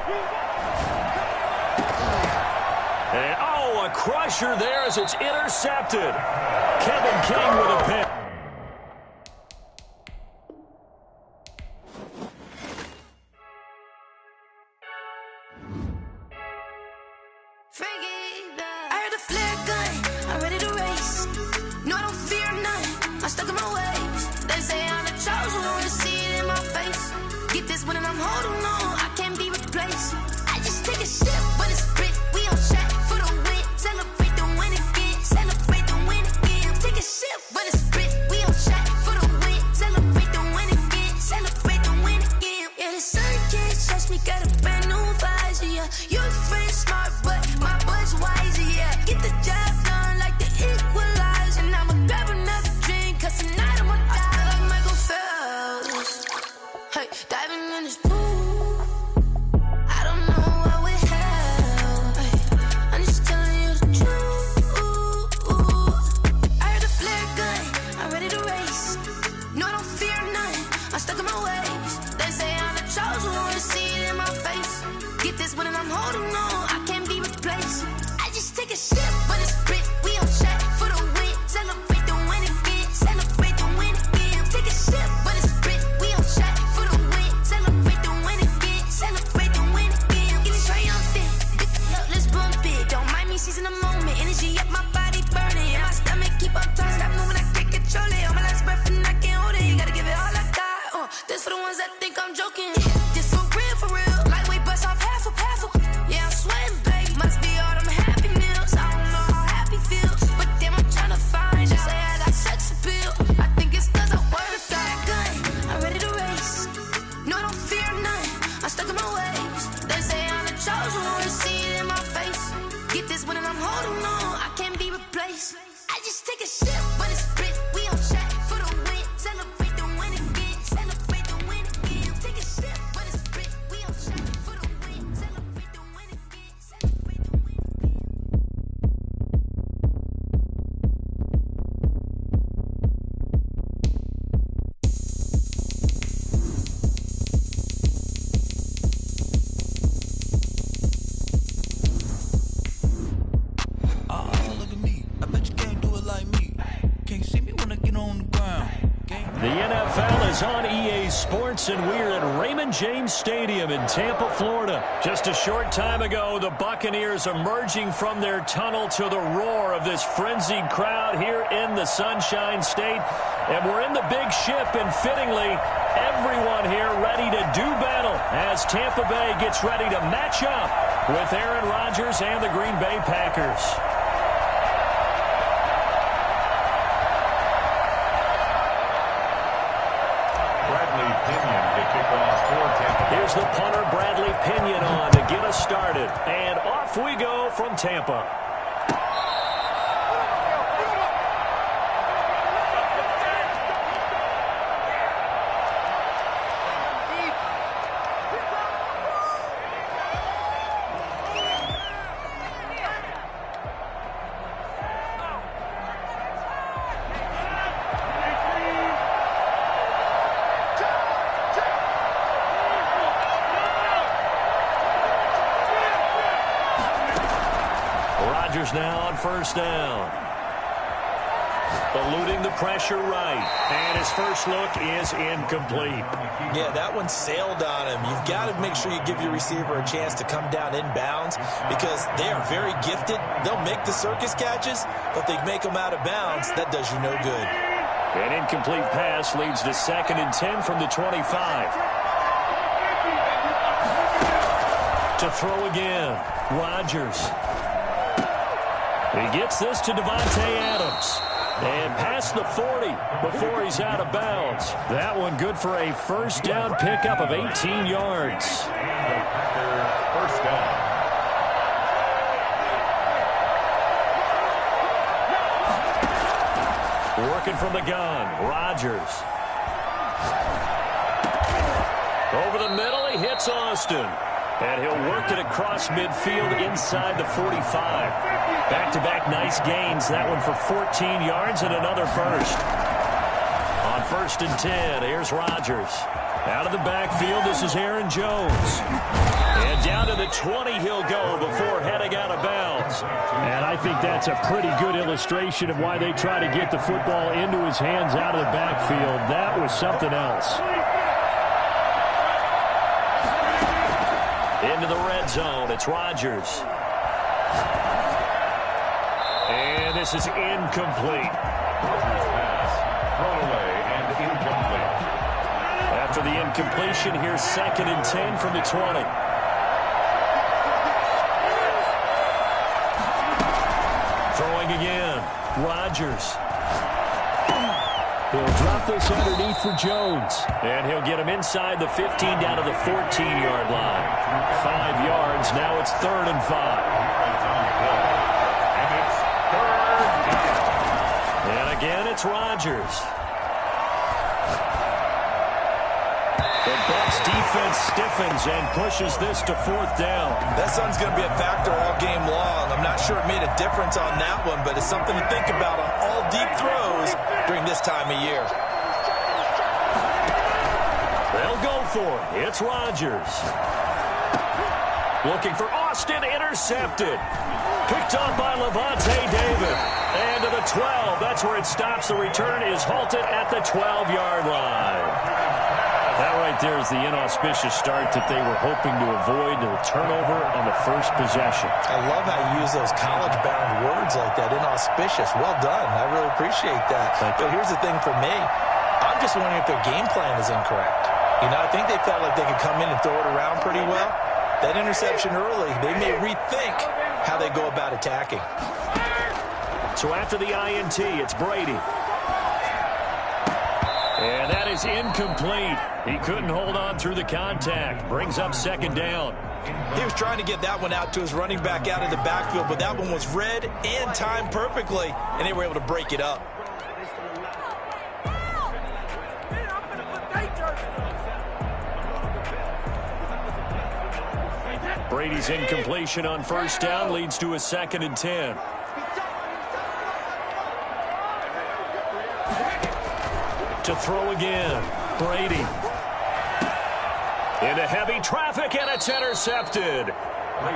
And, a crusher there as it's intercepted. Kevin King with a pick. I heard a flare gun, I'm ready to race. No, I don't fear none, I'm stuck in my ways. They say I'm the chosen one, see it in my face. Get this one and I'm holding on, I can't be replaced. I just take a sip, but it's grit, we on track for the win. Celebrate the win again, celebrate the win again. Take a sip, but it's grit, we on track for the win. Celebrate the win again, celebrate the win again. Yeah, the sun can't touch me, got a brand new visor, yeah. Your friend's smart, but my bud's wiser, yeah. Get the job done like the equalizer. And I'ma grab another drink, cause tonight I'ma die like Michael Phelps. Hey, diving in this pool, I don't know what we have. Hey, I'm just telling you the truth. I heard a flare gun, I'm ready to race. No, I don't fear none, I'm stuck in my ways. They say I'm the chosen one, see it in my face. Get this one and I'm holding on, I can't be replaced. I just take a sip, but it's grit, we on track for the win. Celebrate the win again, celebrate the win again. Take a sip, but it's grit, we on track for the win. Celebrate the win again, celebrate the win again. Get it triumphant, look, let's bump it. Don't mind me seizing the moment, energy up my body burning. And my stomach keep up tight, stop moving, I can't control it. On my last breath and I can't hold it, you gotta give it all I got. This for the ones that think I'm joking. This for real, lightweight bust off half a. Yeah, I'm sweating, babe, must be all them happy meals. I don't know how happy feels, but damn, I'm tryna find you. Say I got sex appeal, I think it's cause I work that gun. I'm ready to race, no, I don't fear none, I'm stuck in my ways. They say I'm the chosen one, see it in my face. Get this one and I'm holding on, I can't be replaced. I just take a sip, but it's grit, we on track for the win. Celebrate the win again, celebrate the win again. Take a sip, but it's grit, we on track for the win. Celebrate the win again, celebrate the win again. Sports, and we're at Raymond James Stadium in Tampa, Florida. Just a short time ago, the Buccaneers emerging from their tunnel to the roar of this frenzied crowd here in the Sunshine State. And we're in the big ship, and fittingly, everyone here ready to do battle as Tampa Bay gets ready to match up with Aaron Rodgers and the Green Bay Packers. Here's the punter, Bradley Pinion, on to get us started. And off we go from Tampa. Now on first down. Eluding the pressure right. And his first look is incomplete. Yeah, that one sailed on him. You've got to make sure you give your receiver a chance to come down inbounds because they are very gifted. They'll make the circus catches, but they make them out of bounds. That does you no good. An incomplete pass leads to 2nd and 10 from the 25. To throw again. Rodgers. He gets this to Devontae Adams. And past the 40 before he's out of bounds. That one good for a first down pickup of 18 yards. First down. Working from the gun, Rodgers. Over the middle, he hits Austin. And he'll work it across midfield inside the 45. Back-to-back nice gains. That one for 14 yards and another first. On 1st and 10, here's Rodgers. Out of the backfield, this is Aaron Jones. And down to the 20 he'll go before heading out of bounds. And I think that's a pretty good illustration of why they try to get the football into his hands out of the backfield. That was something else. Into the red zone, it's Rodgers. And this is incomplete. Rodgers' pass thrown away and incomplete. After the incompletion, here's 2nd and 10 from the 20. Throwing again, Rodgers. He'll drop this underneath for Jones. And he'll get him inside the 15 down to the 14-yard line. 5 yards. Now it's 3rd and 5. And it's 3rd down. And again, it's Rodgers. The Bucs defense stiffens and pushes this to 4th down. That sun's going to be a factor all game long. I'm not sure it made a difference on that one, but it's something to think about on all deep throws during this time of year. They'll go for it. It's Rodgers. Looking for Austin, intercepted. Picked up by Levante David. And to the 12, that's where it stops. The return is halted at the 12-yard line. That right there is the inauspicious start that they were hoping to avoid, the turnover on the first possession. I love how you use those college-bound words like that, inauspicious. Well done. I really appreciate that. But here's the thing for me. I'm just wondering if their game plan is incorrect. You know, I think they felt like they could come in and throw it around pretty well. That interception early, they may rethink how they go about attacking. So after the INT, it's Brady. And that is incomplete. He couldn't hold on through the contact. Brings up 2nd down. He was trying to get that one out to his running back out of the backfield, but that one was read and timed perfectly, and they were able to break it up. Brady's incompletion on 1st down leads to a 2nd and 10. To throw again, Brady. Into heavy traffic, and it's intercepted.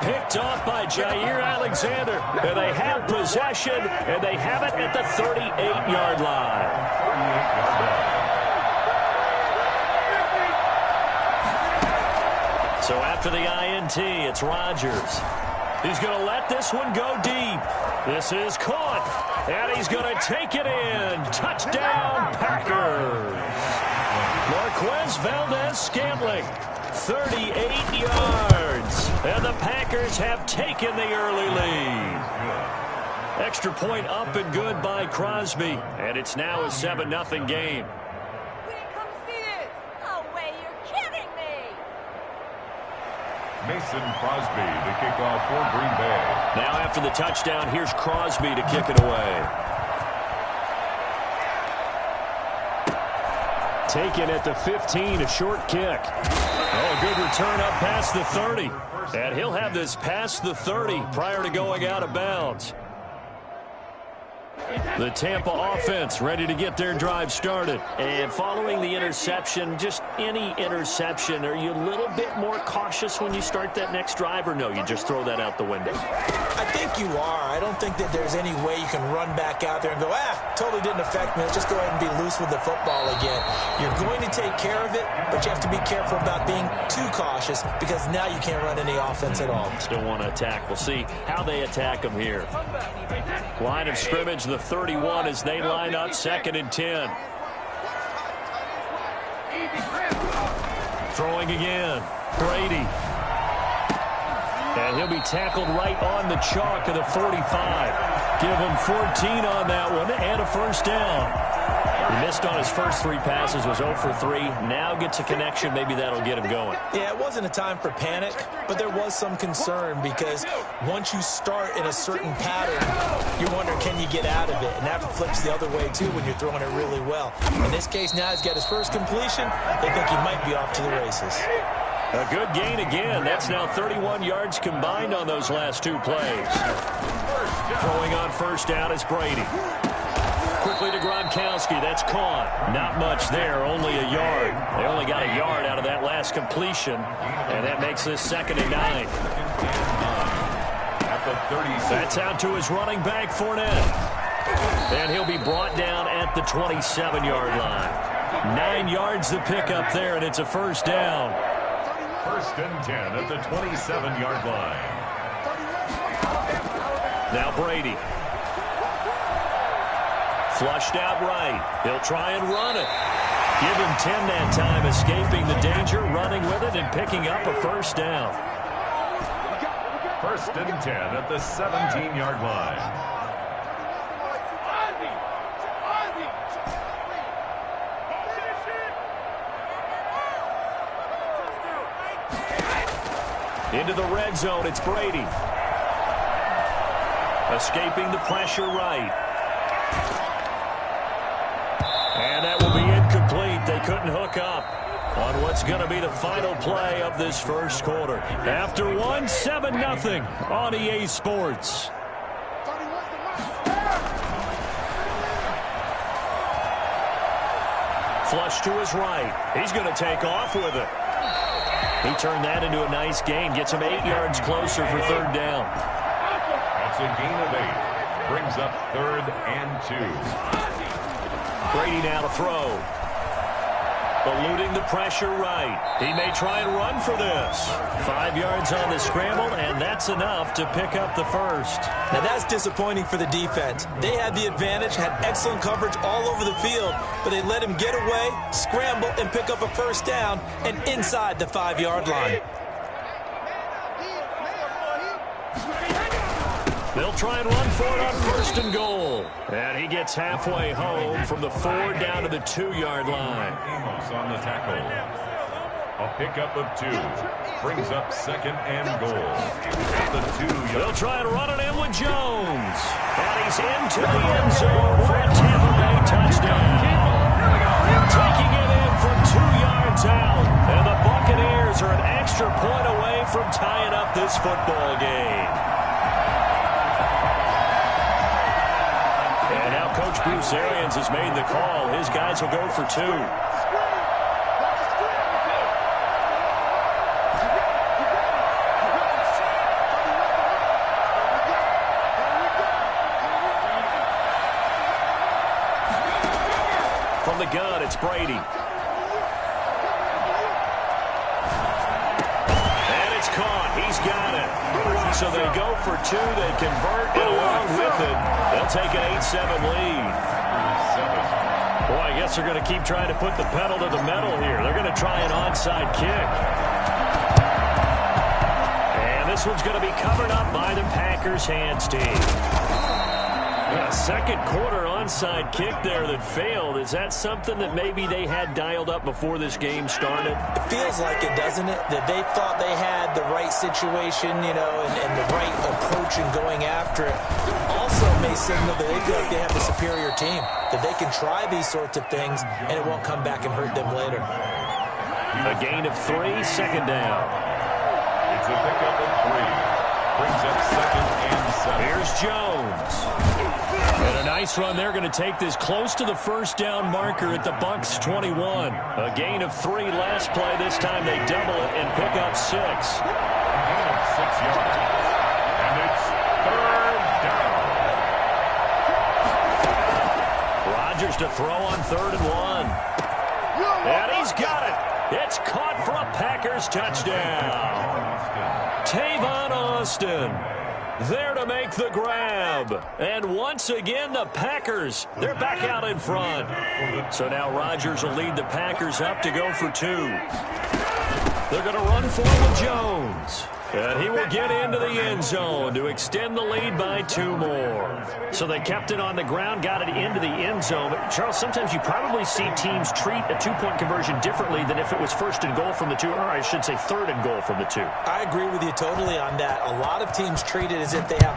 Picked off by Jair Alexander. And they have possession, and they have it at the 38-yard line. So after the INT, it's Rodgers. He's going to let this one go deep. This is caught, and he's going to take it in. Touchdown, Packers. Marquez Valdez-Scantling, 38 yards. And the Packers have taken the early lead. Extra point up and good by Crosby. And it's now a 7-0 game. Mason Crosby, the kickoff for Green Bay. Now after the touchdown, here's Crosby to kick it away. Taken at the 15, a short kick. Oh, good return up past the 30. And he'll have this past the 30 prior to going out of bounds. The Tampa offense ready to get their drive started. And following the interception, just any interception, are you a little bit more cautious when you start that next drive, or no, you just throw that out the window? I think you are. I don't think that there's any way you can run back out there and go, totally didn't affect me. Let's just go ahead and be loose with the football again. You're going to take care of it, but you have to be careful about being too cautious because now you can't run any offense at all. Still want to attack. We'll see how they attack them here. Line of scrimmage, the 31 as they line up 2nd and 10. Throwing again. Brady. And he'll be tackled right on the chalk of the 45. Give him 14 on that one and a first down. He missed on his first 3 passes, was 0 for 3. Now gets a connection. Maybe that'll get him going. Yeah, it wasn't a time for panic, but there was some concern because once you start in a certain pattern, you wonder, can you get out of it? And that flips the other way, too, when you're throwing it really well. In this case, now he's got his first completion. They think he might be off to the races. A good gain again. That's now 31 yards combined on those last 2 plays. Throwing on first down is Brady. Quickly to Gronkowski. That's caught. Not much there, only a yard. They only got a yard out of that last completion, and that makes this 2nd and 9. That's out to his running back, Fournette. And he'll be brought down at the 27-yard line. 9 yards to pick up there, and it's a first down. 1st and 10 at the 27-yard line. Now Brady. Flushed out right. He'll try and run it. Give him 10 that time, escaping the danger, running with it, and picking up a first down. 1st and 10 at the 17-yard line. Into the red zone, it's Brady. Escaping the pressure right. And that will be incomplete. They couldn't hook up on what's going to be the final play of this first quarter. After 7-0 on EA Sports. Flush to his right. He's going to take off with it. He turned that into a nice gain. Gets him 8 yards closer for 3rd down. That's a gain of 8. Brings up 3rd and 2. Brady now to throw. Eluding the pressure right. He may try and run for this. 5 yards on the scramble, and that's enough to pick up the first. Now that's disappointing for the defense. They had the advantage, had excellent coverage all over the field, but they let him get away, scramble, and pick up a first down, and inside the 5-yard line. They'll try and run for it on 1st and goal. And he gets halfway home from the 4 down to the 2-yard line. Amos on the tackle. A pickup of 2. Brings up 2nd and goal. At the 2-yard. They'll try and run it in with Jones. And he's into the end zone for a Tampa Bay touchdown. Taking it in from 2 yards out. And the Buccaneers are an extra point away from tying up this football game. And now Coach Bruce Arians has made the call. His guys will go for 2. From the gun, it's Brady. So they go for two. They convert, and along with it, they'll take an 8-7 lead. Boy, I guess they're going to keep trying to put the pedal to the metal here. They're going to try an onside kick. And this one's going to be covered up by the Packers hands team. A second quarter onside kick there that failed. Is that something that maybe they had dialed up before this game started? It feels like it, doesn't it? That they thought they had the right situation, you know, and the right approach in going after it. Also may signal that they feel like they have the superior team, that they can try these sorts of things, and it won't come back and hurt them later. A gain of 3, second down. It's a pickup of 3. Brings up 2nd and 7. Here's Jones. And a nice run. They're going to take this close to the first down marker at the Bucs 21. A gain of 3 last play. This time they double it and pick up 6. A gain of 6 yards. And it's 3rd down. Rodgers to throw on 3rd and 1. And he's got it. It's caught for a Packers touchdown. Tavon Austin there to make the grab. And once again, the Packers, they're back out in front. So now Rodgers will lead the Packers up to go for 2. They're going to run for it with Jones. And he will get into the end zone to extend the lead by 2 more. So they kept it on the ground, got it into the end zone. But, Charles, sometimes you probably see teams treat a 2-point conversion differently than if it was 1st and goal from the 2, or I should say 3rd and goal from the 2. I agree with you totally on that. A lot of teams treat it as if they have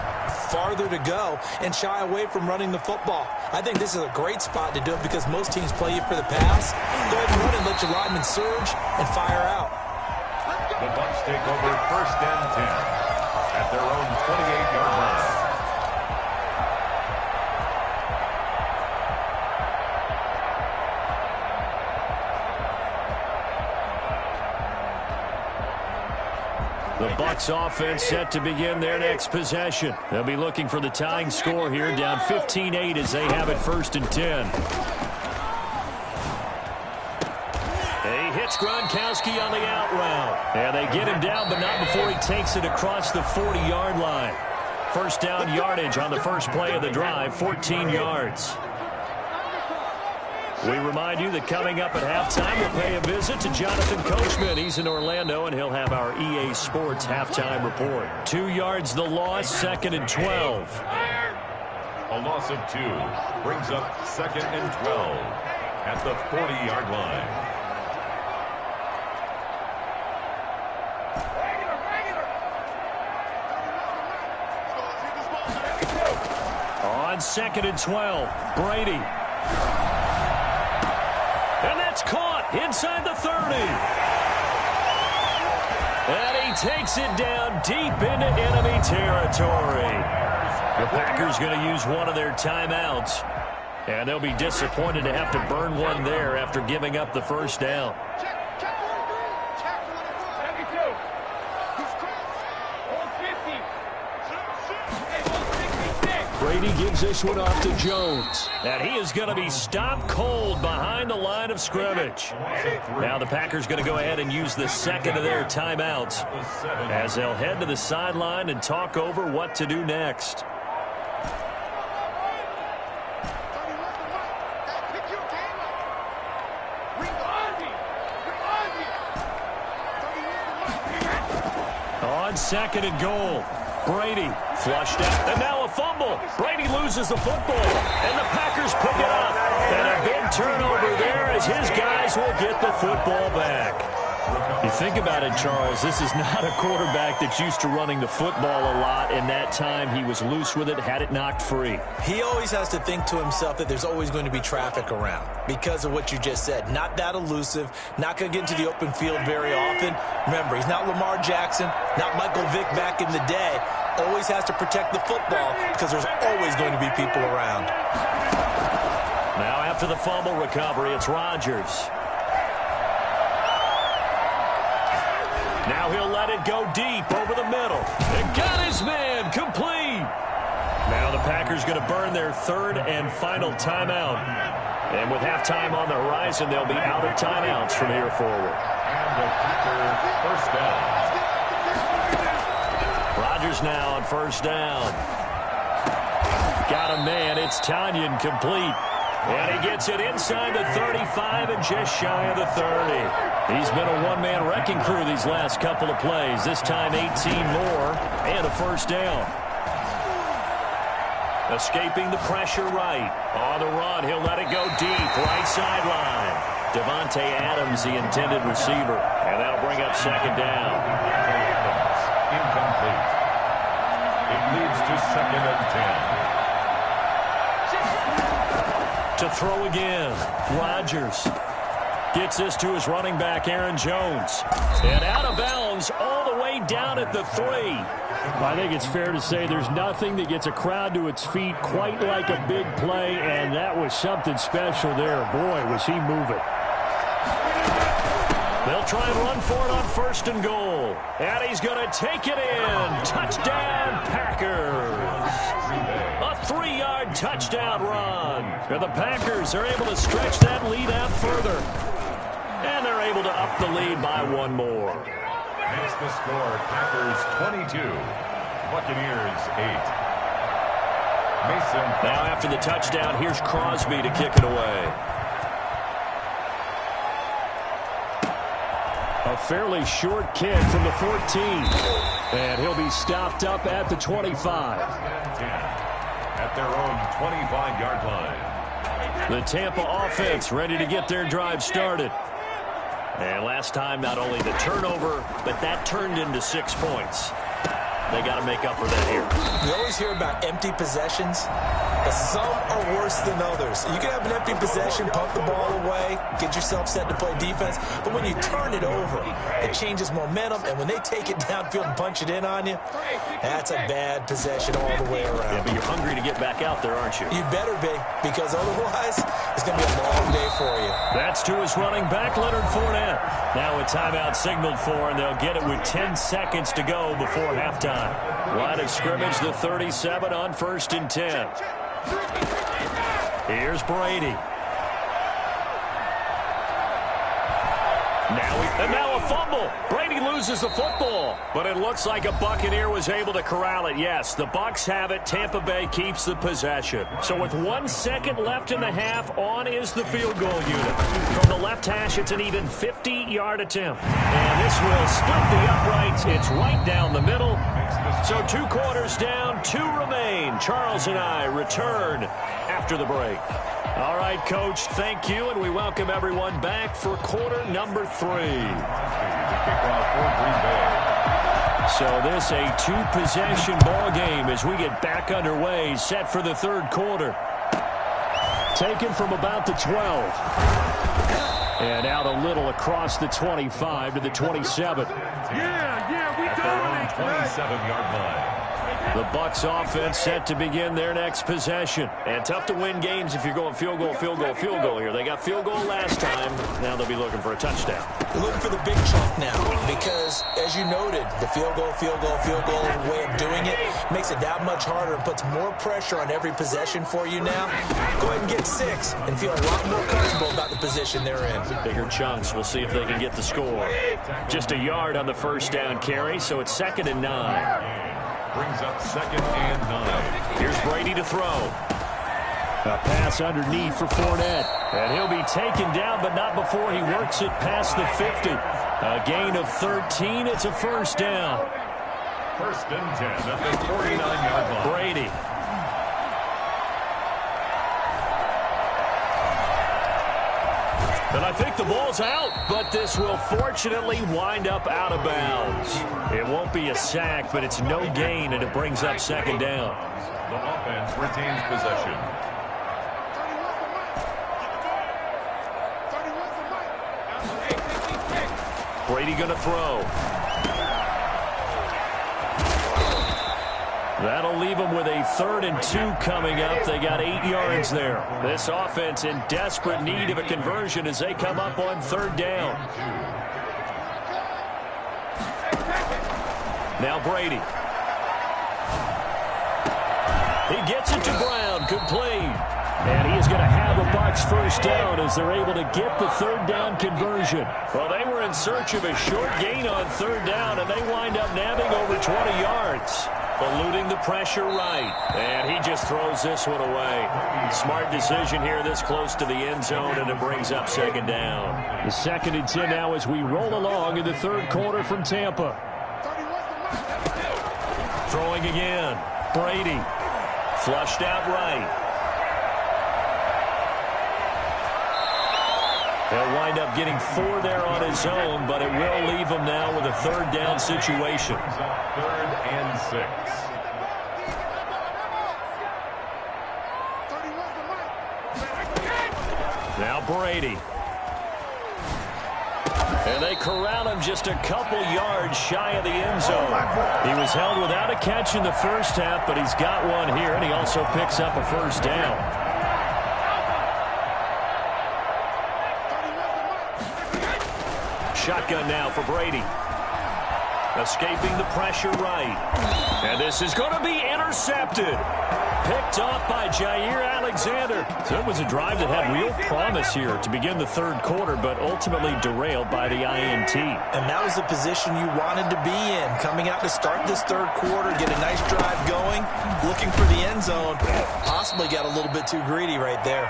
farther to go and shy away from running the football. I think this is a great spot to do it because most teams play you for the pass. Go ahead and run and let your linemen surge and fire out. The Bucs take over 1st and 10 at their own 28-yard line. The Bucs offense set to begin their next possession. They'll be looking for the tying score here, down 15-8 as they have it 1st and 10. Gronkowski on the out route. And they get him down, but not before he takes it across the 40-yard line. First down yardage on the first play of the drive, 14 yards. We remind you that coming up at halftime, we'll pay a visit to Jonathan Coachman. He's in Orlando, and he'll have our EA Sports halftime report. 2 yards the loss, 2nd and 12. A loss of 2 brings up 2nd and 12 at the 40-yard line. On 2nd and 12, Brady. And that's caught inside the 30. And he takes it down deep into enemy territory. The Packers going to use one of their timeouts. And they'll be disappointed to have to burn one there after giving up the first down. Brady gives this one off to Jones. And he is going to be stopped cold behind the line of scrimmage. Now the Packers going to go ahead and use the 2nd of their timeouts as they'll head to the sideline and talk over what to do next. On 2nd and goal, Brady flushed out, and now a fumble. Brady loses the football, and the Packers pick it up. And a big turnover there as his guys will get the football back. You think about it, Charles, this is not a quarterback that's used to running the football a lot, and that time he was loose with it, had it knocked free. He always has to think to himself that there's always going to be traffic around because of what you just said. Not that elusive, not going to get into the open field very often. Remember, he's not Lamar Jackson, not Michael Vick back in the day. Always has to protect the football because there's always going to be people around. Now after the fumble recovery, it's Rodgers. Now he'll let it go deep over the middle. And got his man complete. Now the Packers going to burn their 3rd and final timeout. And with halftime on the horizon, they'll be out of timeouts from here forward. And the Packer first down. Rodgers Chargers now on first down. Got a man. It's Tanyan complete. And he gets it inside the 35 and just shy of the 30. He's been a one-man wrecking crew these last couple of plays. This time 18 more and a first down. Escaping the pressure right. On the run, he'll let it go deep. Right sideline. Devontae Adams, the intended receiver. And that'll bring up second down. Incomplete. It leads to second and 10. To throw again. Rodgers gets this to his running back, Aaron Jones. And out of bounds all the way down at the 3. I think it's fair to say there's nothing that gets a crowd to its feet quite like a big play, and that was something special there. Boy, was he moving. They'll try and run for it on first and goal. And he's going to take it in. Touchdown, Packers. A 3-yard touchdown run. And the Packers are able to stretch that lead out further. And they're able to up the lead by one more. Makes the score Packers 22, Buccaneers 8. Mason. Now after the touchdown, here's Crosby to kick it away. A fairly short kick from the 14. And he'll be stopped up at the 25. At their own 25-yard line. The Tampa offense ready to get their drive started. And last time, not only the turnover, but that turned into 6 points. They got to make up for that here. You always hear about empty possessions, but some are worse than others. You can have an empty possession, pump the ball away, get yourself set to play defense, but when you turn it over, it changes momentum, and when they take it downfield and punch it in on you, that's a bad possession all the way around. Yeah, but you're hungry to get back out there, aren't you? You better be, because otherwise, it's going to be a long day for you. That's to his running back, Leonard Fournette. Now a timeout signaled for, and they'll get it with 10 seconds to go before halftime. Line of scrimmage, the 37 on first and 10. Here's Brady. Now a fumble. Brady loses the football, but it looks like a Buccaneer was able to corral it. Yes, the Bucs have it. Tampa Bay keeps the possession. So with 1 second left in the half, on is the field goal unit. From the left hash, it's an even 50-yard attempt. And this will split the uprights. It's right down the middle. So 2 quarters down, 2 remain. Charles and I return after the break. All right, Coach, thank you, and we welcome everyone back for quarter number 3. So this a 2-possession ball game as we get back underway, set for the 3rd quarter. Taken from about the 12. And out a little across the 25 to the 27. We dominate 27-yard line. The Bucs offense set to begin their next possession. And tough to win games if you're going field goal here. They got field goal last time. Now they'll be looking for a touchdown. They're looking for the big chunk now because, as you noted, the field goal way of doing it makes it that much harder and puts more pressure on every possession for you now. Go ahead and get 6 and feel a lot more comfortable about the position they're in. Bigger chunks. We'll see if they can get the score. Just a yard on the first down carry, so it's 2nd and 9. Brings up 2nd and 9. Here's Brady to throw. A pass underneath for Fournette. And he'll be taken down, but not before he works it past the 50. A gain of 13. It's a first down. 1st and 10 at the 49-yard line. Brady. And I think the ball's out, but this will fortunately wind up out of bounds. It won't be a sack, but it's no gain, and it brings up 2nd down. The offense retains possession. Brady going to throw. That'll leave them with a 3rd and 2 coming up. They got 8 yards there. This offense in desperate need of a conversion as they come up on 3rd down. Now Brady. He gets it to Brown, complete. And he is going to have a Bucs first down as they're able to get the 3rd down conversion. Well, they were in search of a short gain on 3rd down, and they wind up nabbing over 20 yards. Eluding the pressure right. And he just throws this one away. Smart decision here this close to the end zone, and it brings up second down. The 2nd and 10 now as we roll along in the third quarter from Tampa. Throwing again. Brady. Flushed out right. He'll wind up getting 4 there on his own, but it will leave him now with a third down situation. 3rd and 6. Now Brady. And they corral him just a couple yards shy of the end zone. He was held without a catch in the first half, but he's got one here, and he also picks up a first down. Shotgun now for Brady. Escaping the pressure right. And this is going to be intercepted. Picked off by Jair Alexander. So it was a drive that had real promise here to begin the third quarter, but ultimately derailed by the INT. And that was the position you wanted to be in. Coming out to start this third quarter, get a nice drive going, looking for the end zone. Possibly got a little bit too greedy right there.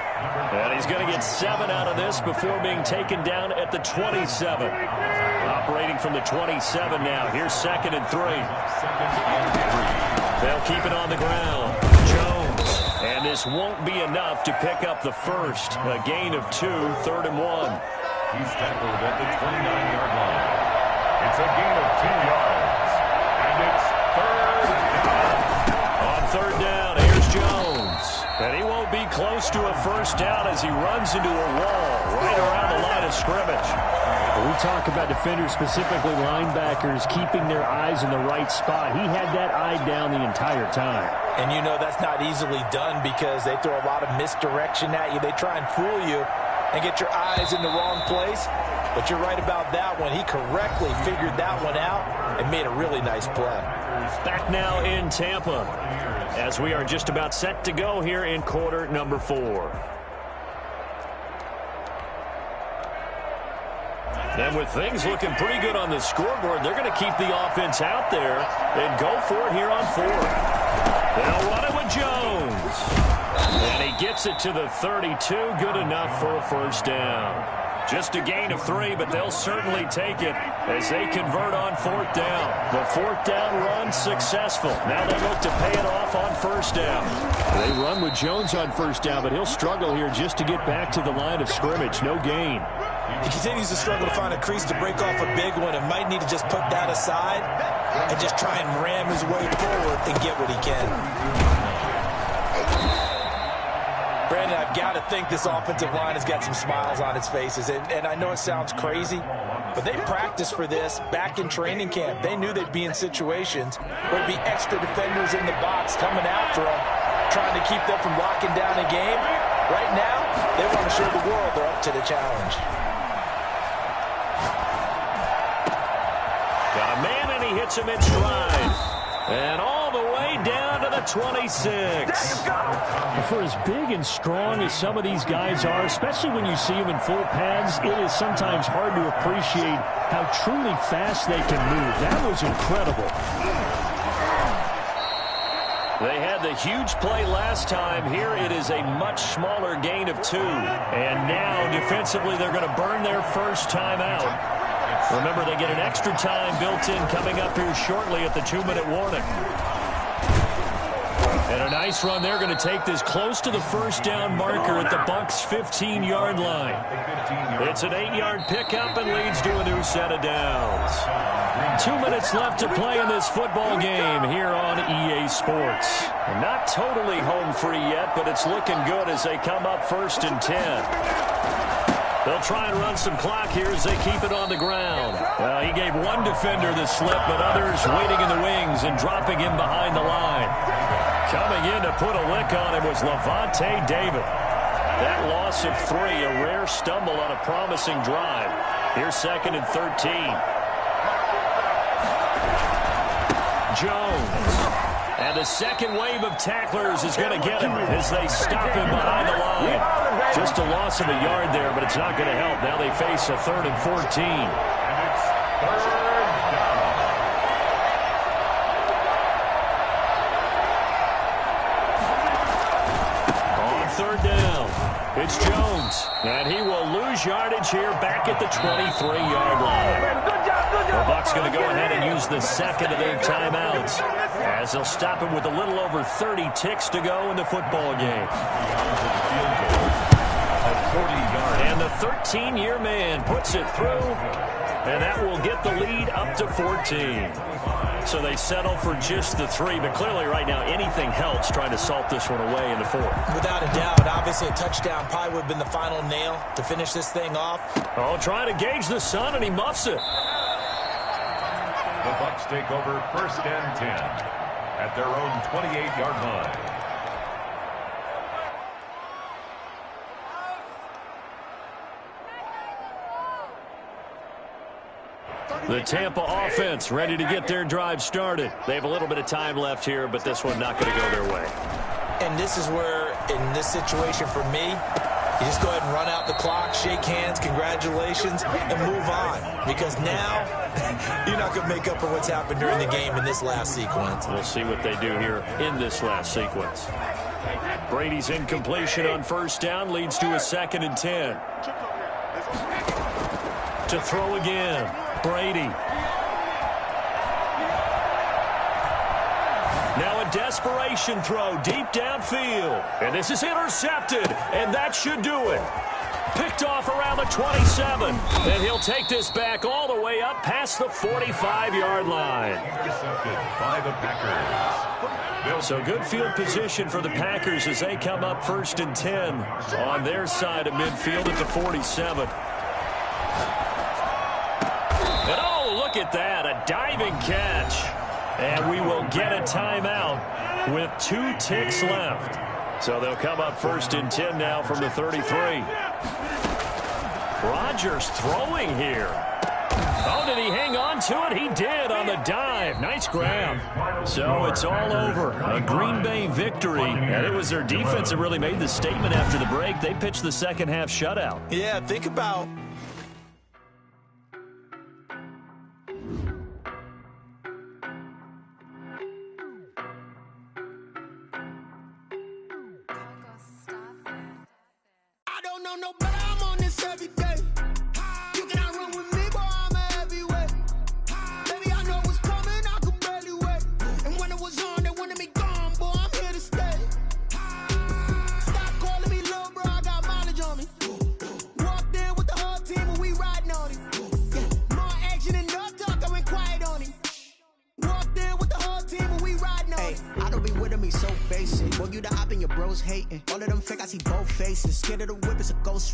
And he's going to get 7 out of this before being taken down at the 27. Operating from the 27 now. Here's 2nd and 3. They'll keep it on the ground. Jones. And this won't be enough to pick up the first. A gain of 2, 3rd and 1. He's tackled at the 29-yard line. It's a gain of 2 yards. And it's 3rd down. On 3rd down, here's Jones. And he won't be close to a first down as he runs into a wall right around the line of scrimmage. We talk about defenders, specifically linebackers, keeping their eyes in the right spot. He had that eye down the entire time. And you know that's not easily done because they throw a lot of misdirection at you. They try and fool you and get your eyes in the wrong place. But you're right about that one. He correctly figured that one out and made a really nice play. Back now in Tampa as we are just about set to go here in quarter number 4. And with things looking pretty good on the scoreboard, they're going to keep the offense out there and go for it here on 4th. They'll run it with Jones. And he gets it to the 32. Good enough for a first down. Just a gain of 3, but they'll certainly take it as they convert on 4th down. The 4th down run successful. Now they look to pay it off on first down. They run with Jones on first down, but he'll struggle here just to get back to the line of scrimmage. No gain. He continues to struggle to find a crease to break off a big one and might need to just put that aside and just try and ram his way forward and get what he can. Brandon, I've got to think this offensive line has got some smiles on its faces. And I know it sounds crazy, but they practiced for this back in training camp. They knew they'd be in situations where there'd be extra defenders in the box coming after them, trying to keep them from locking down a game. Right now, they want to show the world they're up to the challenge. Got a man, and he hits him in stride. And all the way down to the 26. For as big and strong as some of these guys are, especially when you see them in full pads, it is sometimes hard to appreciate how truly fast they can move. That was incredible. They had the huge play last time. Here it is a much smaller gain of 2. And now defensively they're going to burn their first time out. Remember, they get an extra time built in coming up here shortly at the 2-minute warning. And a nice run. They're going to take this close to the first down marker at the Bucs' 15-yard line. It's an 8-yard pickup and leads to a new set of downs. 2 minutes left to play in this football game here on EA Sports. Not totally home free yet, but it's looking good as they come up 1st and 10. They'll try and run some clock here as they keep it on the ground. He gave one defender the slip, but others waiting in the wings and dropping him behind the line. Coming in to put a lick on him was Levante David. That loss of 3, a rare stumble on a promising drive. Here's 2nd and 13. Jones. And the second wave of tacklers is going to get him as they stop him behind the line. Just a loss of a yard there, but it's not going to help. Now they face a 3rd and 14. And it's 3rd down. And he will lose yardage here back at the 23-yard line. The Bucs going to go ahead and use the second of their timeouts as they'll stop him with a little over 30 ticks to go in the football game. And the 13-year man puts it through, and that will get the lead up to 14. So they settle for just the 3, but clearly right now anything helps trying to salt this one away in the 4th. Without a doubt, obviously a touchdown probably would have been the final nail to finish this thing off. Oh, trying to gauge the sun, and he muffs it. The Bucs take over 1st and 10 at their own 28-yard line. The Tampa offense ready to get their drive started. They have a little bit of time left here, but this one not going to go their way. And this is where, in this situation for me, you just go ahead and run out the clock, shake hands, congratulations, and move on. Because now, you're not going to make up for what's happened during the game in this last sequence. We'll see what they do here in this last sequence. Brady's incompletion on 1st down leads to a 2nd and 10. To throw again, Brady. Now a desperation throw deep downfield. And this is intercepted, and that should do it. Picked off around the 27. And he'll take this back all the way up past the 45-yard line. Intercepted by the Packers. So good field position for the Packers as they come up 1st and 10 on their side of midfield at the 47. And oh, look at that, a diving catch. And we will get a timeout with 2 ticks left. So they'll come up 1st and 10 now from the 33. Rodgers throwing here. Oh, did he hang on to it? He did on the dive. Nice grab. So it's all over. A Green Bay victory. And it was their defense that really made the statement after the break. They pitched the second half shutout. Yeah, think about...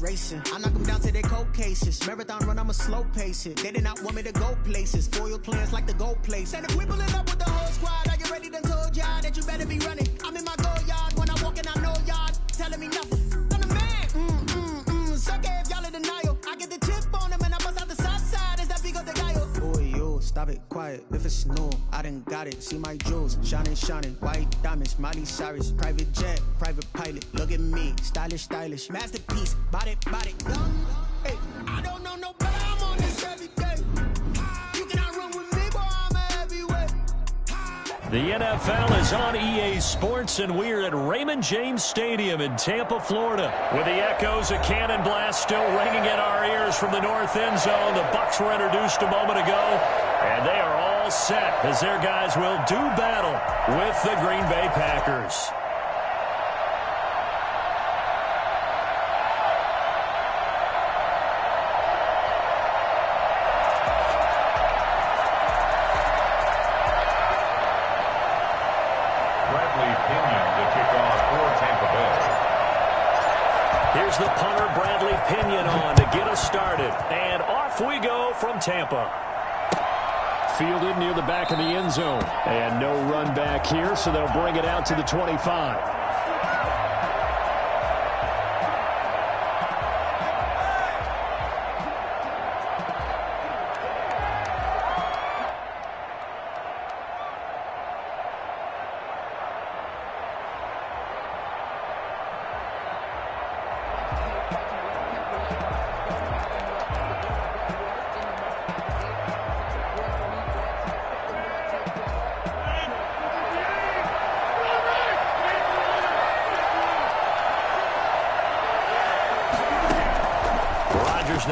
Racing. I knock them down to their cold cases. Marathon run, I'm a slow pace it. They did not want me to go places. Foil plans like the gold place. And if we pulling up with the whole squad, I get ready to told y'all that you better be running. I'm in my go yard. When I walk in, I know y'all telling me nothing. I'm the man. Suck it if y'all in denial. I get the chip on them and I bust out the south side. Is that big of the guy? Boy, yo, stop it, quiet. If it's new, I done got it. See my jewels, shining, white diamonds, Miley Cyrus, private jet, private pilot. Look at me, stylish, masterpiece, body, hey, I don't know no better, I'm on this every day. You cannot run with me, boy, I'm a heavyweight. The NFL is on EA Sports, and we're at Raymond James Stadium in Tampa, Florida, with the echoes of Cannon Blast still ringing in our ears from the north end zone. The Bucs were introduced a moment ago, and they are all set as their guys will do battle with the Green Bay Packers. Here's the punter, Bradley Pinion, on to get us started. And off we go from Tampa. Fielded near the back of the end zone. And no run back here, so they'll bring it out to the 25.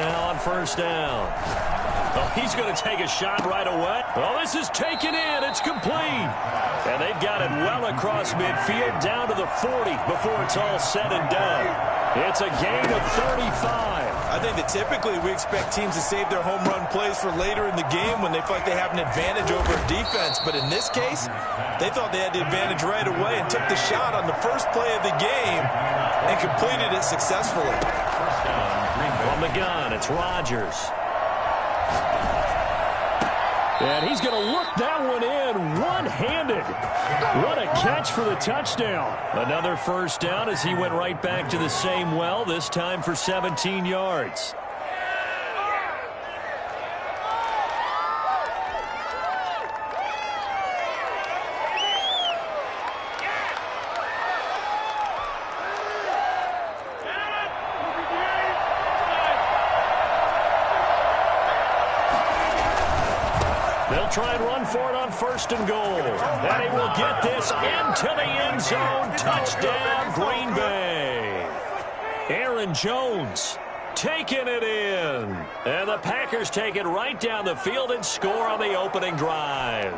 now on first down. Oh, he's going to take a shot right away. Oh, this is taken in. It's complete. And they've got it well across midfield down to the 40 before it's all said and done. It's a gain of 35. I think that typically we expect teams to save their home run plays for later in the game when they feel like they have an advantage over a defense. But in this case, they thought they had the advantage right away and took the shot on the first play of the game and completed it successfully. From the gun, it's Rodgers. And he's going to look that one in one-handed. What a catch for the touchdown. Another first down as he went right back to the same well, this time for 17 yards. They'll try and run for it on first and goal. And he will get this into the end zone. Touchdown, Green Bay. Aaron Jones taking it in. And the Packers take it right down the field and score on the opening drive.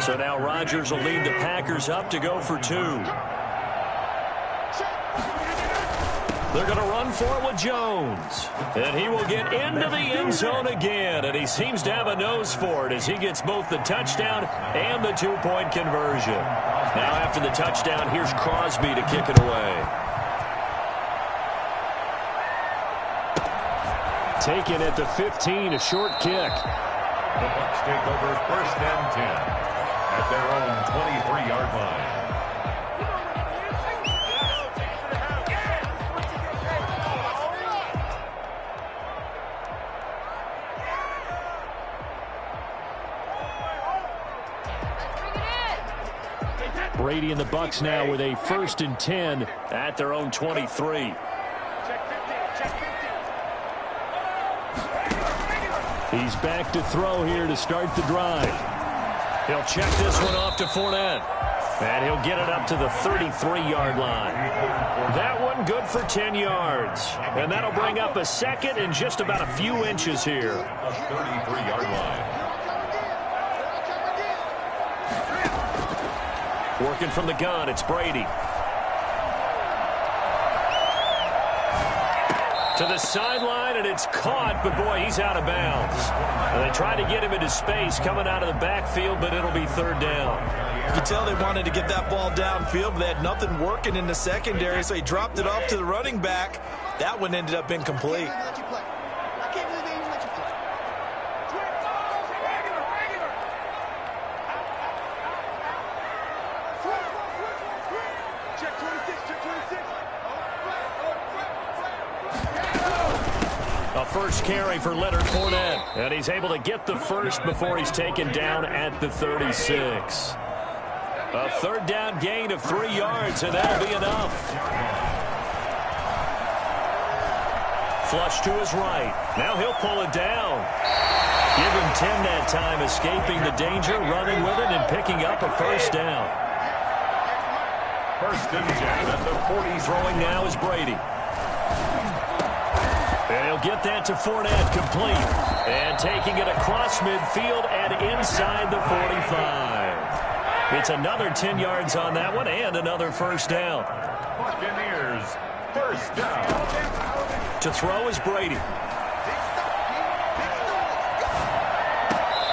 So now Rodgers will lead the Packers up to go for 2. They're going to run for it with Jones. And he will get into the end zone again. And he seems to have a nose for it as he gets both the touchdown and the 2-point conversion. Now after the touchdown, here's Crosby to kick it away. Taken at the 15, a short kick. The Bucs take over first and 10 at their own 23-yard line. Brady and the Bucs now with a first and 10 at their own 23. He's back to throw here to start the drive. He'll check this one off to Fournette. And he'll get it up to the 33-yard line. That one good for 10 yards. And that'll bring up a second and just about a few inches here. A 33-yard line. Working from the gun, it's Brady. To the sideline, and it's caught, but boy, he's out of bounds. And they tried to get him into space coming out of the backfield, but it'll be third down. You can tell they wanted to get that ball downfield, but they had nothing working in the secondary, so he dropped it off to the running back. That one ended up incomplete. A first carry for Leonard Fournette. And he's able to get the first before he's taken down at the 36. A third down gain of 3 yards, and that'll be enough. Flush to his right. Now he'll pull it down. Give him 10 that time, escaping the danger, running with it, and picking up a first down. First and 10 at the 40. Throwing now is Brady. And he'll get that to Fournette, complete. And taking it across midfield and inside the 45. It's another 10 yards on that one and another first down. Buccaneers, first down. To throw is Brady.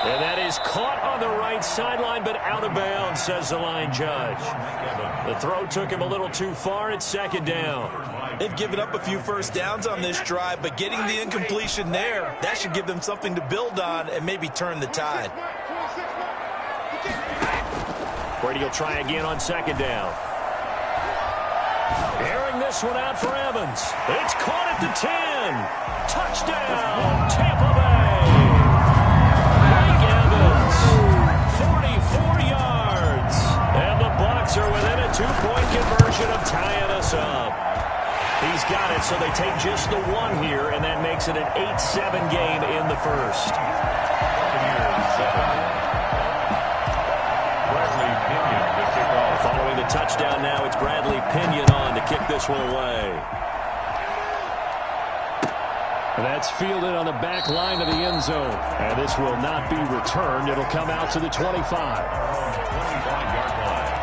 And that is caught on the right sideline, but out of bounds, says the line judge. The throw took him a little too far. It's second down. They've given up a few first downs on this drive, but getting the incompletion there, that should give them something to build on and maybe turn the tide. Brady will try again on second down. Airing this one out for Evans. It's caught at the 10. Touchdown, Tampa Bay. Mike Evans, 44 yards. And the Bucs are within a 2-point conversion of tying us up. He's got it, so they take just the one here, and that makes it an 8-7 game in the first. Following the touchdown now, it's Bradley Pinion on to kick this one away. That's fielded on the back line of the end zone. And this will not be returned. It'll come out to the 25. 25-yard line.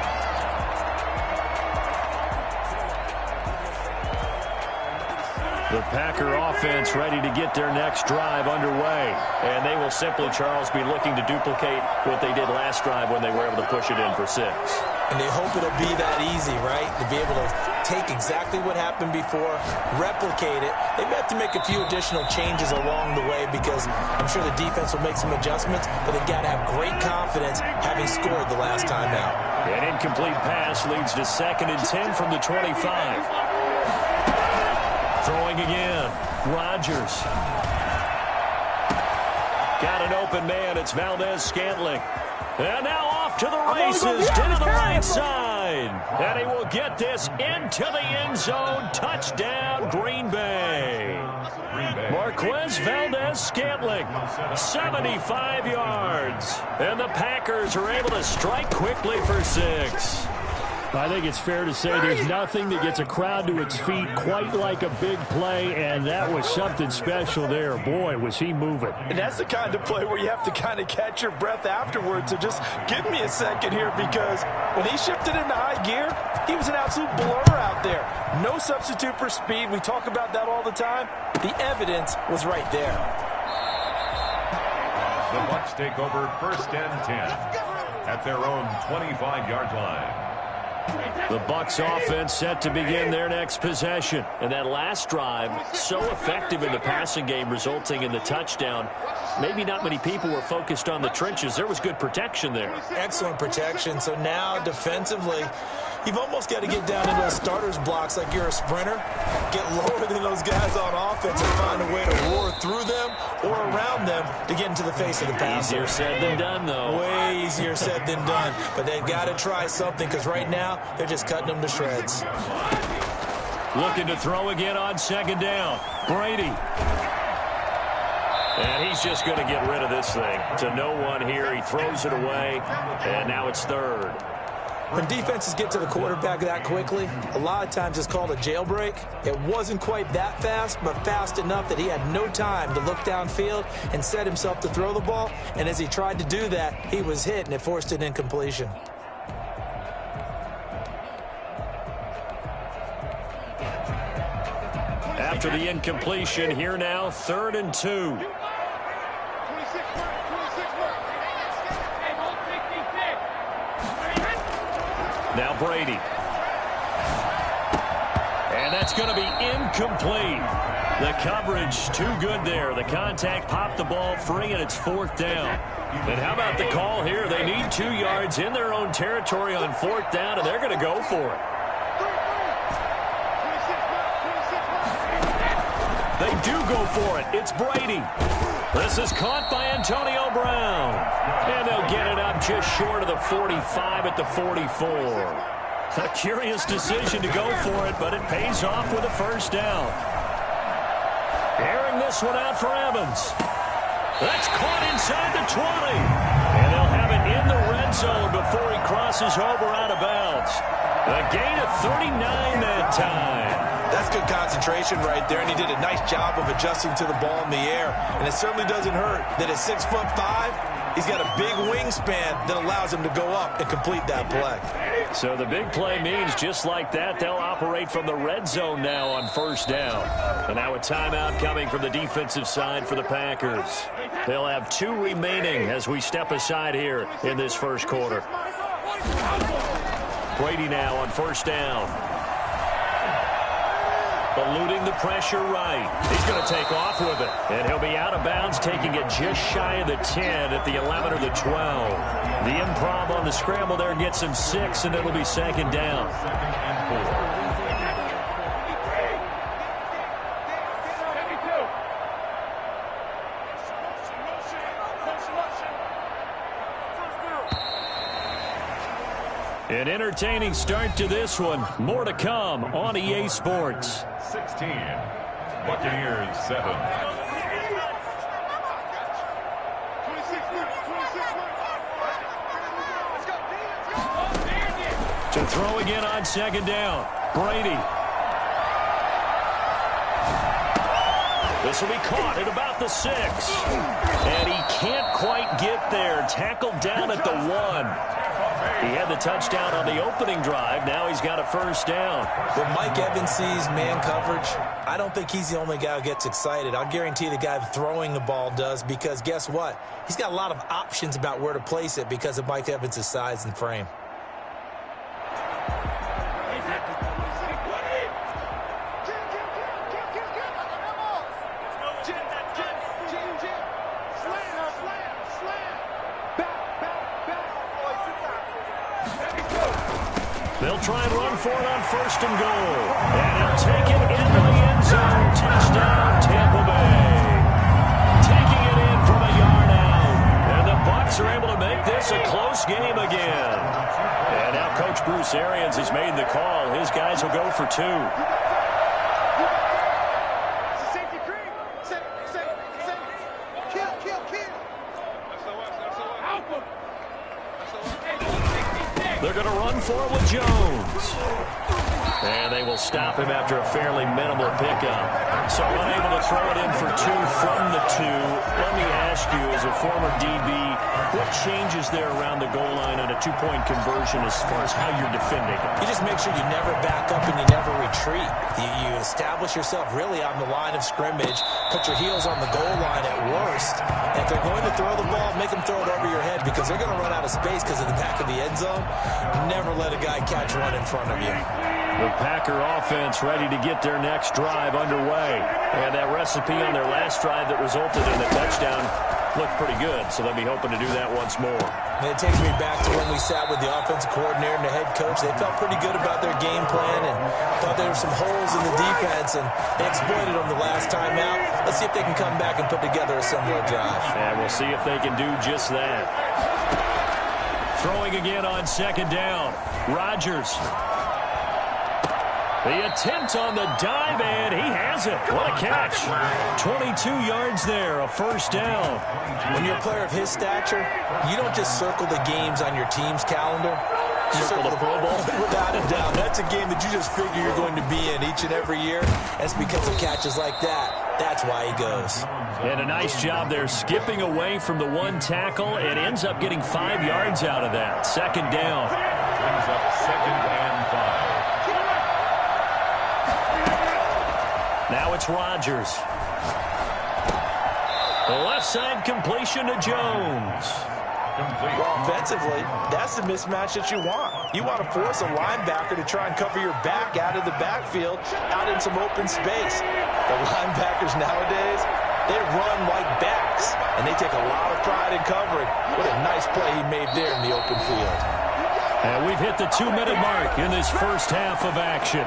The Packer offense ready to get their next drive underway. And they will simply, Charles, be looking to duplicate what they did last drive when they were able to push it in for 6. And they hope it'll be that easy, right? To be able to take exactly what happened before, replicate it. They may have to make a few additional changes along the way because I'm sure the defense will make some adjustments, but they've got to have great confidence having scored the last time out. An incomplete pass leads to 2nd and 10 from the 25. Throwing again. Rodgers. Got an open man. It's Valdez-Scantling. And now off to the races to the right side. And he will get this into the end zone. Touchdown, Green Bay. Marquez Valdez-Scantling, 75 yards. And the Packers are able to strike quickly for 6. I think it's fair to say there's nothing that gets a crowd to its feet quite like a big play, and that was something special there. Boy, was he moving. And that's the kind of play where you have to kind of catch your breath afterwards. So just give me a second here, because when he shifted into high gear, he was an absolute blur out there. No substitute for speed. We talk about that all the time. The evidence was right there. The Bucs take over 1st and 10 at their own 25-yard line. The Bucs offense set to begin their next possession. And that last drive, so effective in the passing game, resulting in the touchdown. Maybe not many people were focused on the trenches. There was good protection there. Excellent protection. So now defensively, you've almost got to get down in those starters blocks like you're a sprinter. Get lower than those guys on offense and find a way to roar through them or around them to get into the face of the passer. Easier said than done, though. Way easier said than done. But they've got to try something, because right now they're just cutting them to shreds. Looking to throw again on 2nd down. Brady. And he's just going to get rid of this thing to no one here. He throws it away, and now it's 3rd. When defenses get to the quarterback that quickly, a lot of times it's called a jailbreak. It wasn't quite that fast, but fast enough that he had no time to look downfield and set himself to throw the ball. And as he tried to do that, he was hit, and it forced an incompletion. After the incompletion, here now, 3rd and 2. Now Brady. And that's going to be incomplete. The coverage too good there. The contact popped the ball free, and it's 4th down. And how about the call here? They need 2 yards in their own territory on 4th down, and they're going to go for it. They do go for it. It's Brady. This is caught by Antonio Brown. And they'll get it up just short of the 45 at the 44. A curious decision to go for it, but it pays off with a 1st down. Airing this one out for Evans. That's caught inside the 20. And they'll have it in the red zone before he crosses over out of bounds. A gain of 39 that time. That's good concentration right there, and he did a nice job of adjusting to the ball in the air. And it certainly doesn't hurt that at 6'5", he's got a big wingspan that allows him to go up and complete that play. So the big play means just like that, they'll operate from the red zone now on 1st down. And now a timeout coming from the defensive side for the Packers. They'll have 2 remaining as we step aside here in this 1st quarter. Brady now on 1st down. Eluding the pressure right. He's going to take off with it. And he'll be out of bounds, taking it just shy of the 10 at the 11 or the 12. The improv on the scramble there gets him 6, and it'll be 2nd down. An entertaining start to this one. More to come on EA Sports. 16. Buccaneers 7. To throw again on 2nd down. Brady. The This will be caught at about the 6. And he can't quite get there. Tackled down at the 1. He had the touchdown on the opening drive. Now he's got a first down. When Mike Evans sees man coverage, I don't think he's the only guy who gets excited. I'll guarantee the guy throwing the ball does, because guess what? He's got a lot of options about where to place it because of Mike Evans' size and frame. They'll try and run for it on 1st and goal. And he'll take it into the end zone. Touchdown, Tampa Bay. Taking it in from a yard out. And the Bucs are able to make this a close game again. And now Coach Bruce Arians has made the call. His guys will go for 2. They're going to run for it with Jones. And they will stop him after a fairly minimal pickup. So unable to throw it in for 2 from the 2. Let me ask you, as a former DB, what changes there around the goal line on a 2-point conversion as far as how you're defending? You just make sure you never back up and you never retreat. You establish yourself really on the line of scrimmage, put your heels on the goal line at worst. And if they're going to throw the ball, make them throw it over your head, because they're going to run out of space because of the back of the end zone. Never let a guy catch one in front of you. The Packer offense ready to get their next drive underway. And that recipe on their last drive that resulted in a touchdown looked pretty good, so they'll be hoping to do that once more. And it takes me back to when we sat with the offensive coordinator and the head coach. They felt pretty good about their game plan and thought there were some holes in the defense, and they exploited them the last time out. Let's see if they can come back and put together a similar drive. And we'll see if they can do just that. Throwing again on 2nd down. Rodgers. The attempt on the dive, and he has it. What a catch. 22 yards there, a first down. When you're a player of his stature, you don't just circle the games on your team's calendar. You circle the Pro Bowl. Without a doubt. That's a game that you just figure you're going to be in each and every year. That's because of catches like that. That's why he goes. And a nice job there skipping away from the 1 tackle and ends up getting 5 yards out of that. 2nd down. Brings up 2nd and 5. Now it's Rodgers. The left side completion to Jones. Well, offensively, that's the mismatch that you want. You want to force a linebacker to try and cover your back out of the backfield, out in some open space. The linebackers nowadays, they run like backs, and they take a lot of pride in covering. What a nice play he made there in the open field. And we've hit the 2-minute mark in this first half of action.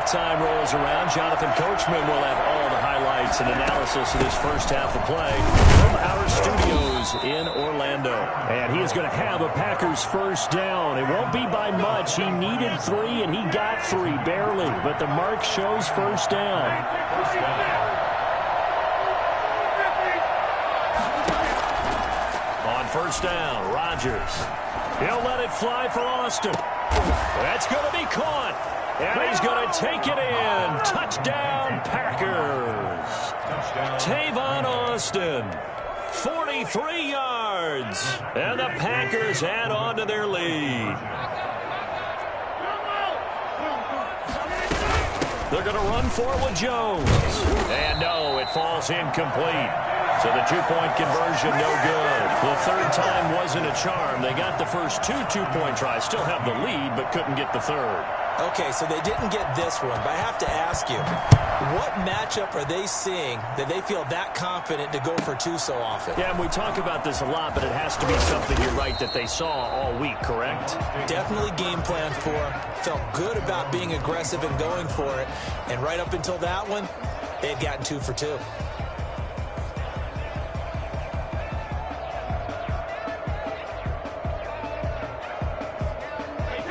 Time rolls around, Jonathan Coachman will have all the highlights and analysis of this first half of play from our studios in Orlando. And he is going to have a Packers first down. It won't be by much. He needed 3 and he got 3, barely. But the mark shows first down. On first down, Rodgers. He'll let it fly for Austin. That's going to be caught. And he's going to take it in. Touchdown, Packers. Tavon Austin, 43 yards. And the Packers add on to their lead. They're going to run for it with Jones. And no, it falls incomplete. So the 2-point conversion, no good. The 3rd time wasn't a charm. They got the first 2 2-point tries. Still have the lead, but couldn't get the 3rd. Okay, so they didn't get this one, but I have to ask you, what matchup are they seeing that they feel that confident to go for 2 so often? Yeah, and we talk about this a lot, but it has to be something, you're right, that they saw all week, correct? Definitely game planned for, felt good about being aggressive and going for it, and right up until that one, they had gotten 2 for 2.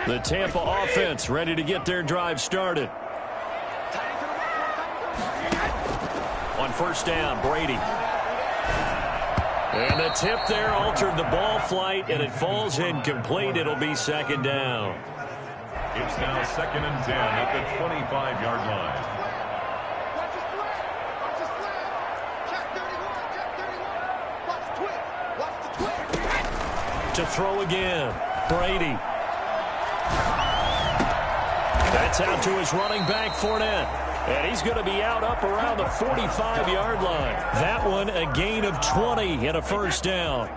The Tampa offense ready to get their drive started. On first down, Brady. And the tip there altered the ball flight, and it falls incomplete. It'll be second down. It's now 2nd and 10 at the 25-yard line. To throw again, Brady. That's out to his running back, Fournette. And he's going to be out up around the 45-yard line. That one a gain of 20 and a first down.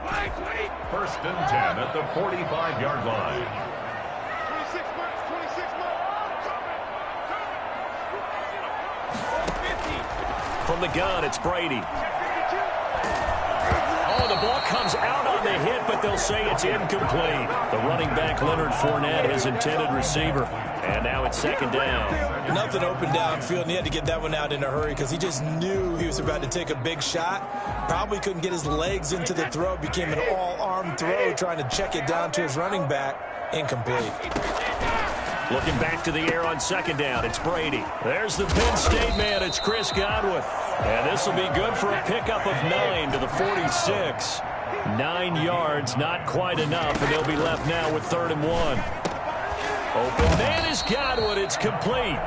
1st and 10 at the 45-yard line. From the gun, it's Brady. Oh, the ball comes out on the hit, but they'll say it's incomplete. The running back, Leonard Fournette, his intended receiver. And now it's second down. Nothing open downfield, and he had to get that one out in a hurry because he just knew he was about to take a big shot. Probably couldn't get his legs into the throw. Became an all-arm throw, trying to check it down to his running back. Incomplete. Looking back to the air on second down, it's Brady. There's the Penn State man, it's Chris Godwin. And this will be good for a pickup of 9 to the 46. 9 yards, not quite enough, and they'll be left now with 3rd and 1. Open man is Godwin. It's complete.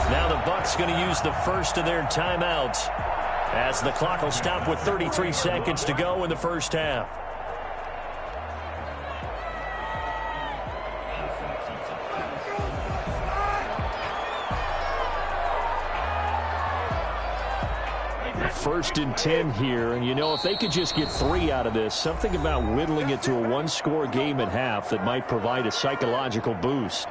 Now the Bucs going to use the first of their timeouts as the clock will stop with 33 seconds to go in the first half. First and 10 here, and you know, if they could just get 3 out of this, something about whittling it to a one-score game at half that might provide a psychological boost.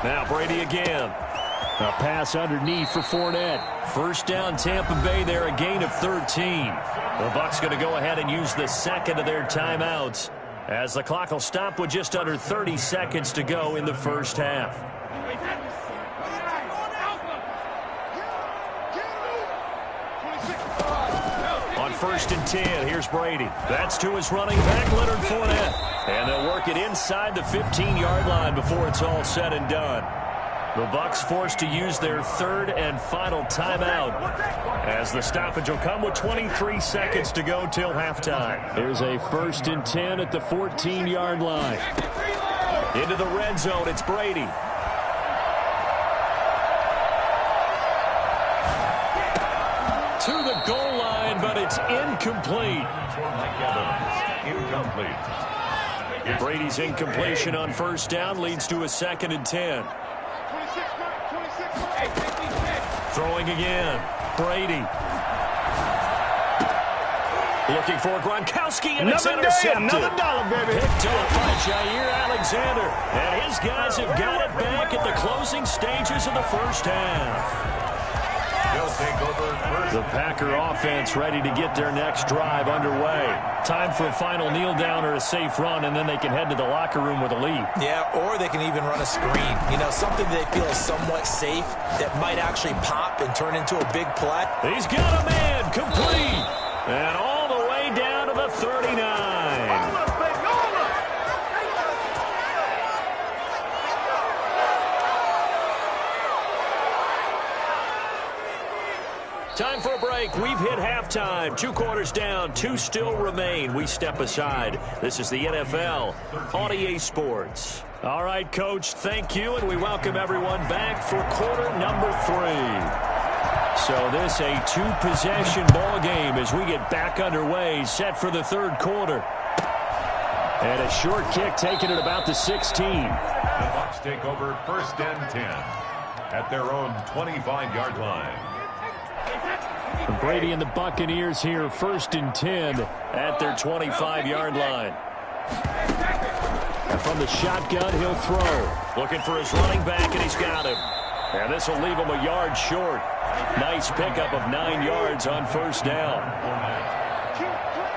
Now Brady again. A pass underneath for Fournette. First down, Tampa Bay there, a gain of 13. The Bucs going to go ahead and use the second of their timeouts as the clock will stop with just under 30 seconds to go in the first half. On 1st and 10, here's Brady. That's to his running back, Leonard Fournette. And they'll work it inside the 15-yard line before it's all said and done. The Bucs forced to use their 3rd and final timeout as the stoppage will come with 23 seconds to go till halftime. There's a 1st and 10 at the 14-yard line. Into the red zone, it's Brady. To the goal line, but it's incomplete. Incomplete. Brady's incompletion on first down leads to a 2nd and 10. Throwing again. Brady. Looking for Gronkowski, and it's intercepted. Another dollar, baby. Picked up by Jair Alexander. And his guys have got it back at the closing stages of the first half. The Packer offense ready to get their next drive underway. Time for a final kneel down or a safe run, and then they can head to the locker room with a lead. Yeah, or they can even run a screen. You know, something they feel is somewhat safe that might actually pop and turn into a big play. He's got a man, complete, and all the way down to the 39. Time for a break. We've hit halftime. 2 quarters down. 2 still remain. We step aside. This is the NFL on EA Sports. All right, Coach, thank you, and we welcome everyone back for quarter number 3. So this a 2-possession ball game as we get back underway, set for the 3rd quarter. And a short kick taken at about the 16. The Bucs take over 1st and 10 at their own 25-yard line. Brady and the Buccaneers here, 1st and 10 at their 25-yard line. From the shotgun, he'll throw. Looking for his running back, and he's got him. And this will leave him a yard short. Nice pickup of 9 yards on first down.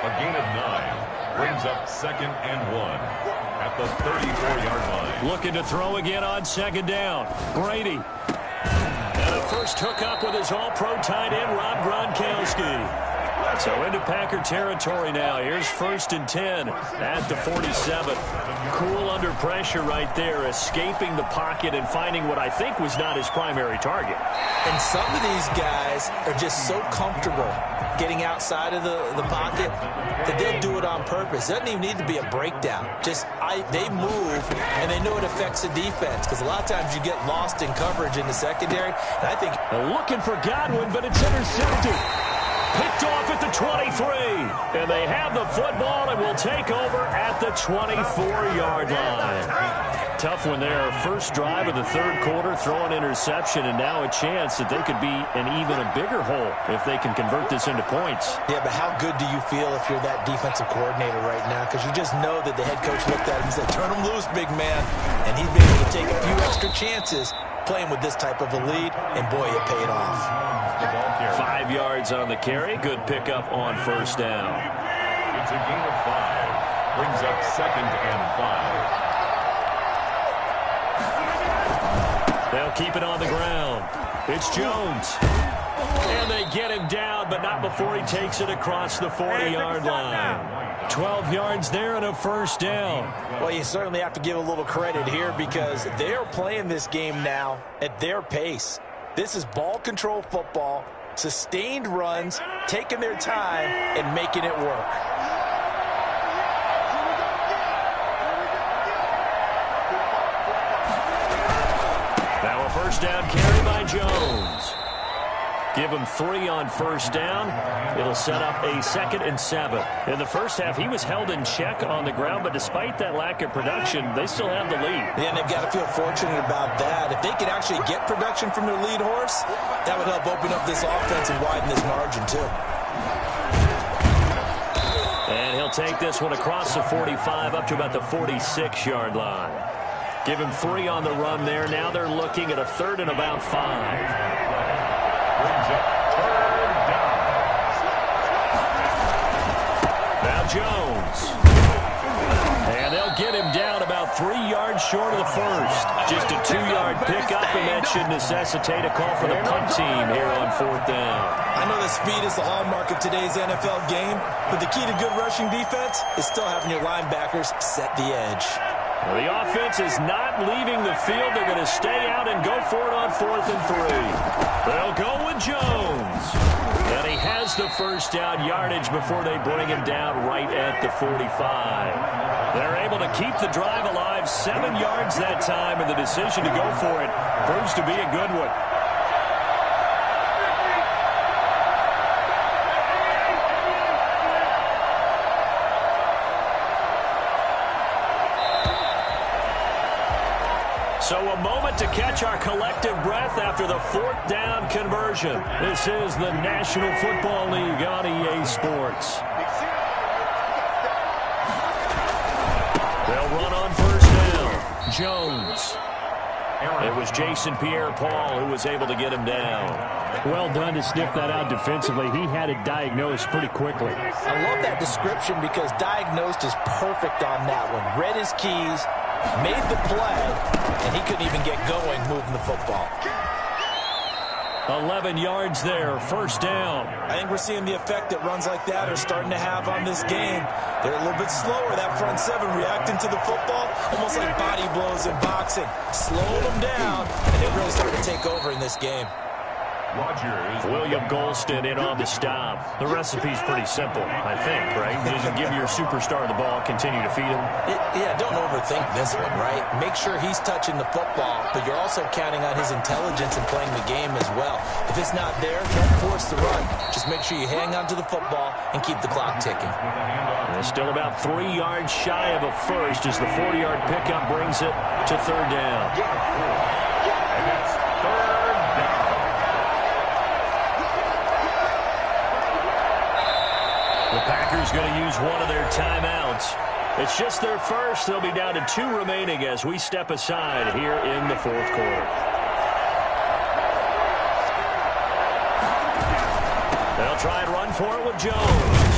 A gain of 9 brings up 2nd and 1 at the 34-yard line. Looking to throw again on 2nd down. Brady. And a first hookup with his all-pro tight end, Rob Gronkowski. So into Packer territory now. Here's 1st and 10 at the 47. Cool under pressure right there, escaping the pocket and finding what I think was not his primary target. And some of these guys are just so comfortable getting outside of the pocket that they'll do it on purpose. It doesn't even need to be a breakdown. They move, and they know it affects the defense, because a lot of times you get lost in coverage in the secondary. And I think looking for Godwin, but it's intercepted. Picked off at the 23. And they have the football and will take over at the 24-yard line. Tough one there. First drive of the third quarter, throw an interception, and now a chance that they could be in even a bigger hole if they can convert this into points. Yeah, but how good do you feel if you're that defensive coordinator right now? Because you just know that the head coach looked at him and said, turn him loose, big man. And he's been able to take a few extra chances playing with this type of a lead, and boy, it paid off. 5 yards on the carry. Good pickup on first down. It's a gain of 5. Brings up 2nd and 5. They'll keep it on the ground. It's Jones. And they get him down, but not before he takes it across the 40-yard line. 12 yards there and a first down. Well, you certainly have to give a little credit here, because they are playing this game now at their pace. This is ball control football, sustained runs, taking their time and making it work. Now a first down carry by Jones. Give him 3 on first down. It'll set up a 2nd and 7. In the first half, he was held in check on the ground, but despite that lack of production, they still have the lead. Yeah, and they've got to feel fortunate about that. If they could actually get production from their lead horse, that would help open up this offense and widen this margin too. And he'll take this one across the 45 up to about the 46-yard line. Give him 3 on the run there. Now they're looking at a 3rd and about 5. Brings up 3rd down. Now Jones. And they'll get him down about 3 yards short of the first. Just a 2-yard pickup, and that should necessitate a call for the punt team here on 4th down. I know that speed is the hallmark of today's NFL game, but the key to good rushing defense is still having your linebackers set the edge. Well, the offense is not leaving the field. They're going to stay out and go for it on 4th and 3. They'll go with Jones. And he has the first down yardage before they bring him down right at the 45. They're able to keep the drive alive, 7 yards that time, and the decision to go for it proves to be a good one. So a moment to catch our collective breath after the 4th down conversion. This is the National Football League on EA Sports. They'll run on first down. Jones. It was Jason Pierre-Paul who was able to get him down. Well done to sniff that out defensively. He had it diagnosed pretty quickly. I love that description, because diagnosed is perfect on that one. Read his keys, made the play, and he couldn't even get going moving the football. 11 yards there, first down. I think we're seeing the effect that runs like that are starting to have on this game. They're a little bit slower, that front 7, reacting to the football, almost like body blows in boxing. Slowing them down, and they're really starting to take over in this game. William Golston in on the stop. The recipe's pretty simple, I think, right? Just give your superstar the ball, continue to feed him. Yeah, don't overthink this one, right? Make sure he's touching the football, but you're also counting on his intelligence and playing the game as well. If it's not there, don't force the run. Just make sure you hang on to the football and keep the clock ticking. And still about 3 yards shy of a first as the 4-yard pickup brings it to 3rd down. And it's 3rd down. The Packers going to use one of their timeouts. It's just their first. They'll be down to 2 remaining as we step aside here in the fourth quarter. They'll try and run for it with Jones.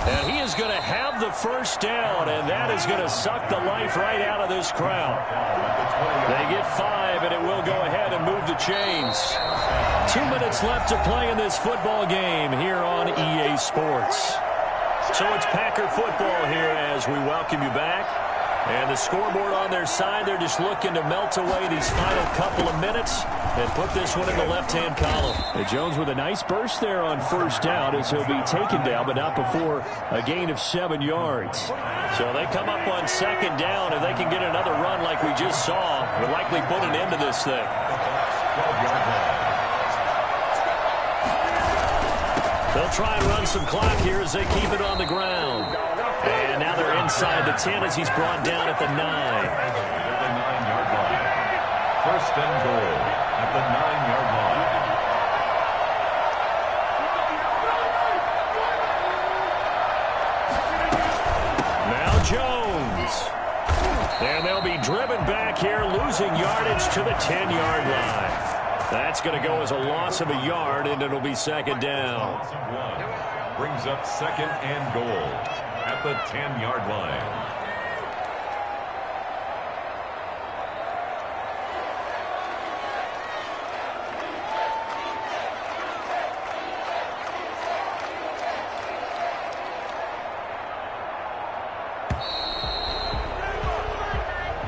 And he is going to have the first down, and that is going to suck the life right out of this crowd. They get 5, and it will go ahead and move the chains. 2 minutes left to play in this football game here on EA Sports. So it's Packer football here as we welcome you back. And the scoreboard on their side, they're just looking to melt away these final couple of minutes and put this one in the left-hand column. And Jones with a nice burst there on first down as he'll be taken down, but not before a gain of 7 yards. So they come up on second down, and they can get another run like we just saw. Would likely put an end to this thing. They'll try and run some clock here as they keep it on the ground. And now they're inside the 10 as he's brought down at the 9. At the 9-yard line. First and goal at the 9-yard line. Now Jones. And they'll be driven back here, losing yardage to the 10-yard line. That's going to go as a loss of a yard, and it'll be second down. Brings up second and goal at the 10-yard line.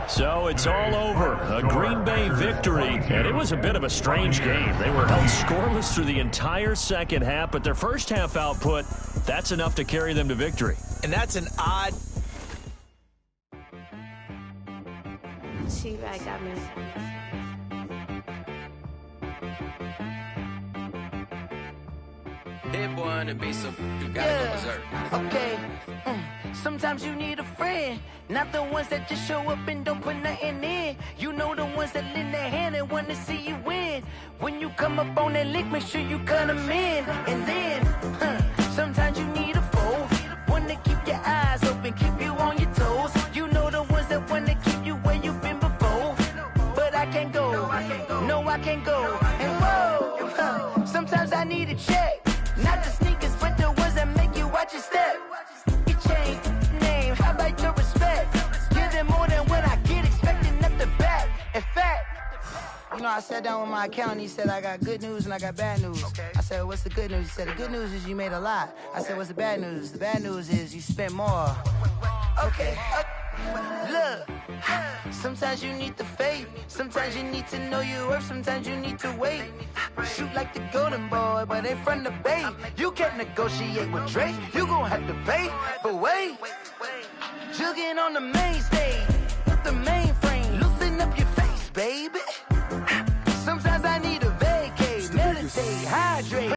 So it's all over. A Green Bay victory, and it was a bit of a strange game. They were held scoreless through the entire second half, but their first half output, that's enough to carry them to victory. And that's an odd... She right got me. Hit boy and be some, you gotta go berserk. Okay. Sometimes you need a friend, not the ones that just show up and don't put nothing in. You know the ones that lend their hand and want to see you win. When you come up on that lick, make sure you cut them in. And then, sometimes you need a foe, one to keep your eyes open, keep you on your toes. You know the ones that want to keep you where you've been before. But I can't go, no I can't go. And whoa, sometimes I need a check. Not the sneakers, but the ones that make you watch your step. You change name, how about your respect? Give them more than what I get, expecting up the back. In fact, you know, I sat down with my accountant. He said, I got good news and I got bad news. Okay. I said, what's the good news? He said, the good news is you made a lot. I said, what's the bad news? The bad news is you spent more. Okay. Look, sometimes you need the faith. Sometimes you need to know your worth. Sometimes you need to wait. Shoot like the golden boy, but ain't from the bay. You can't negotiate with Drake. You gon' have to pay. But wait, jugging on the main stage, the main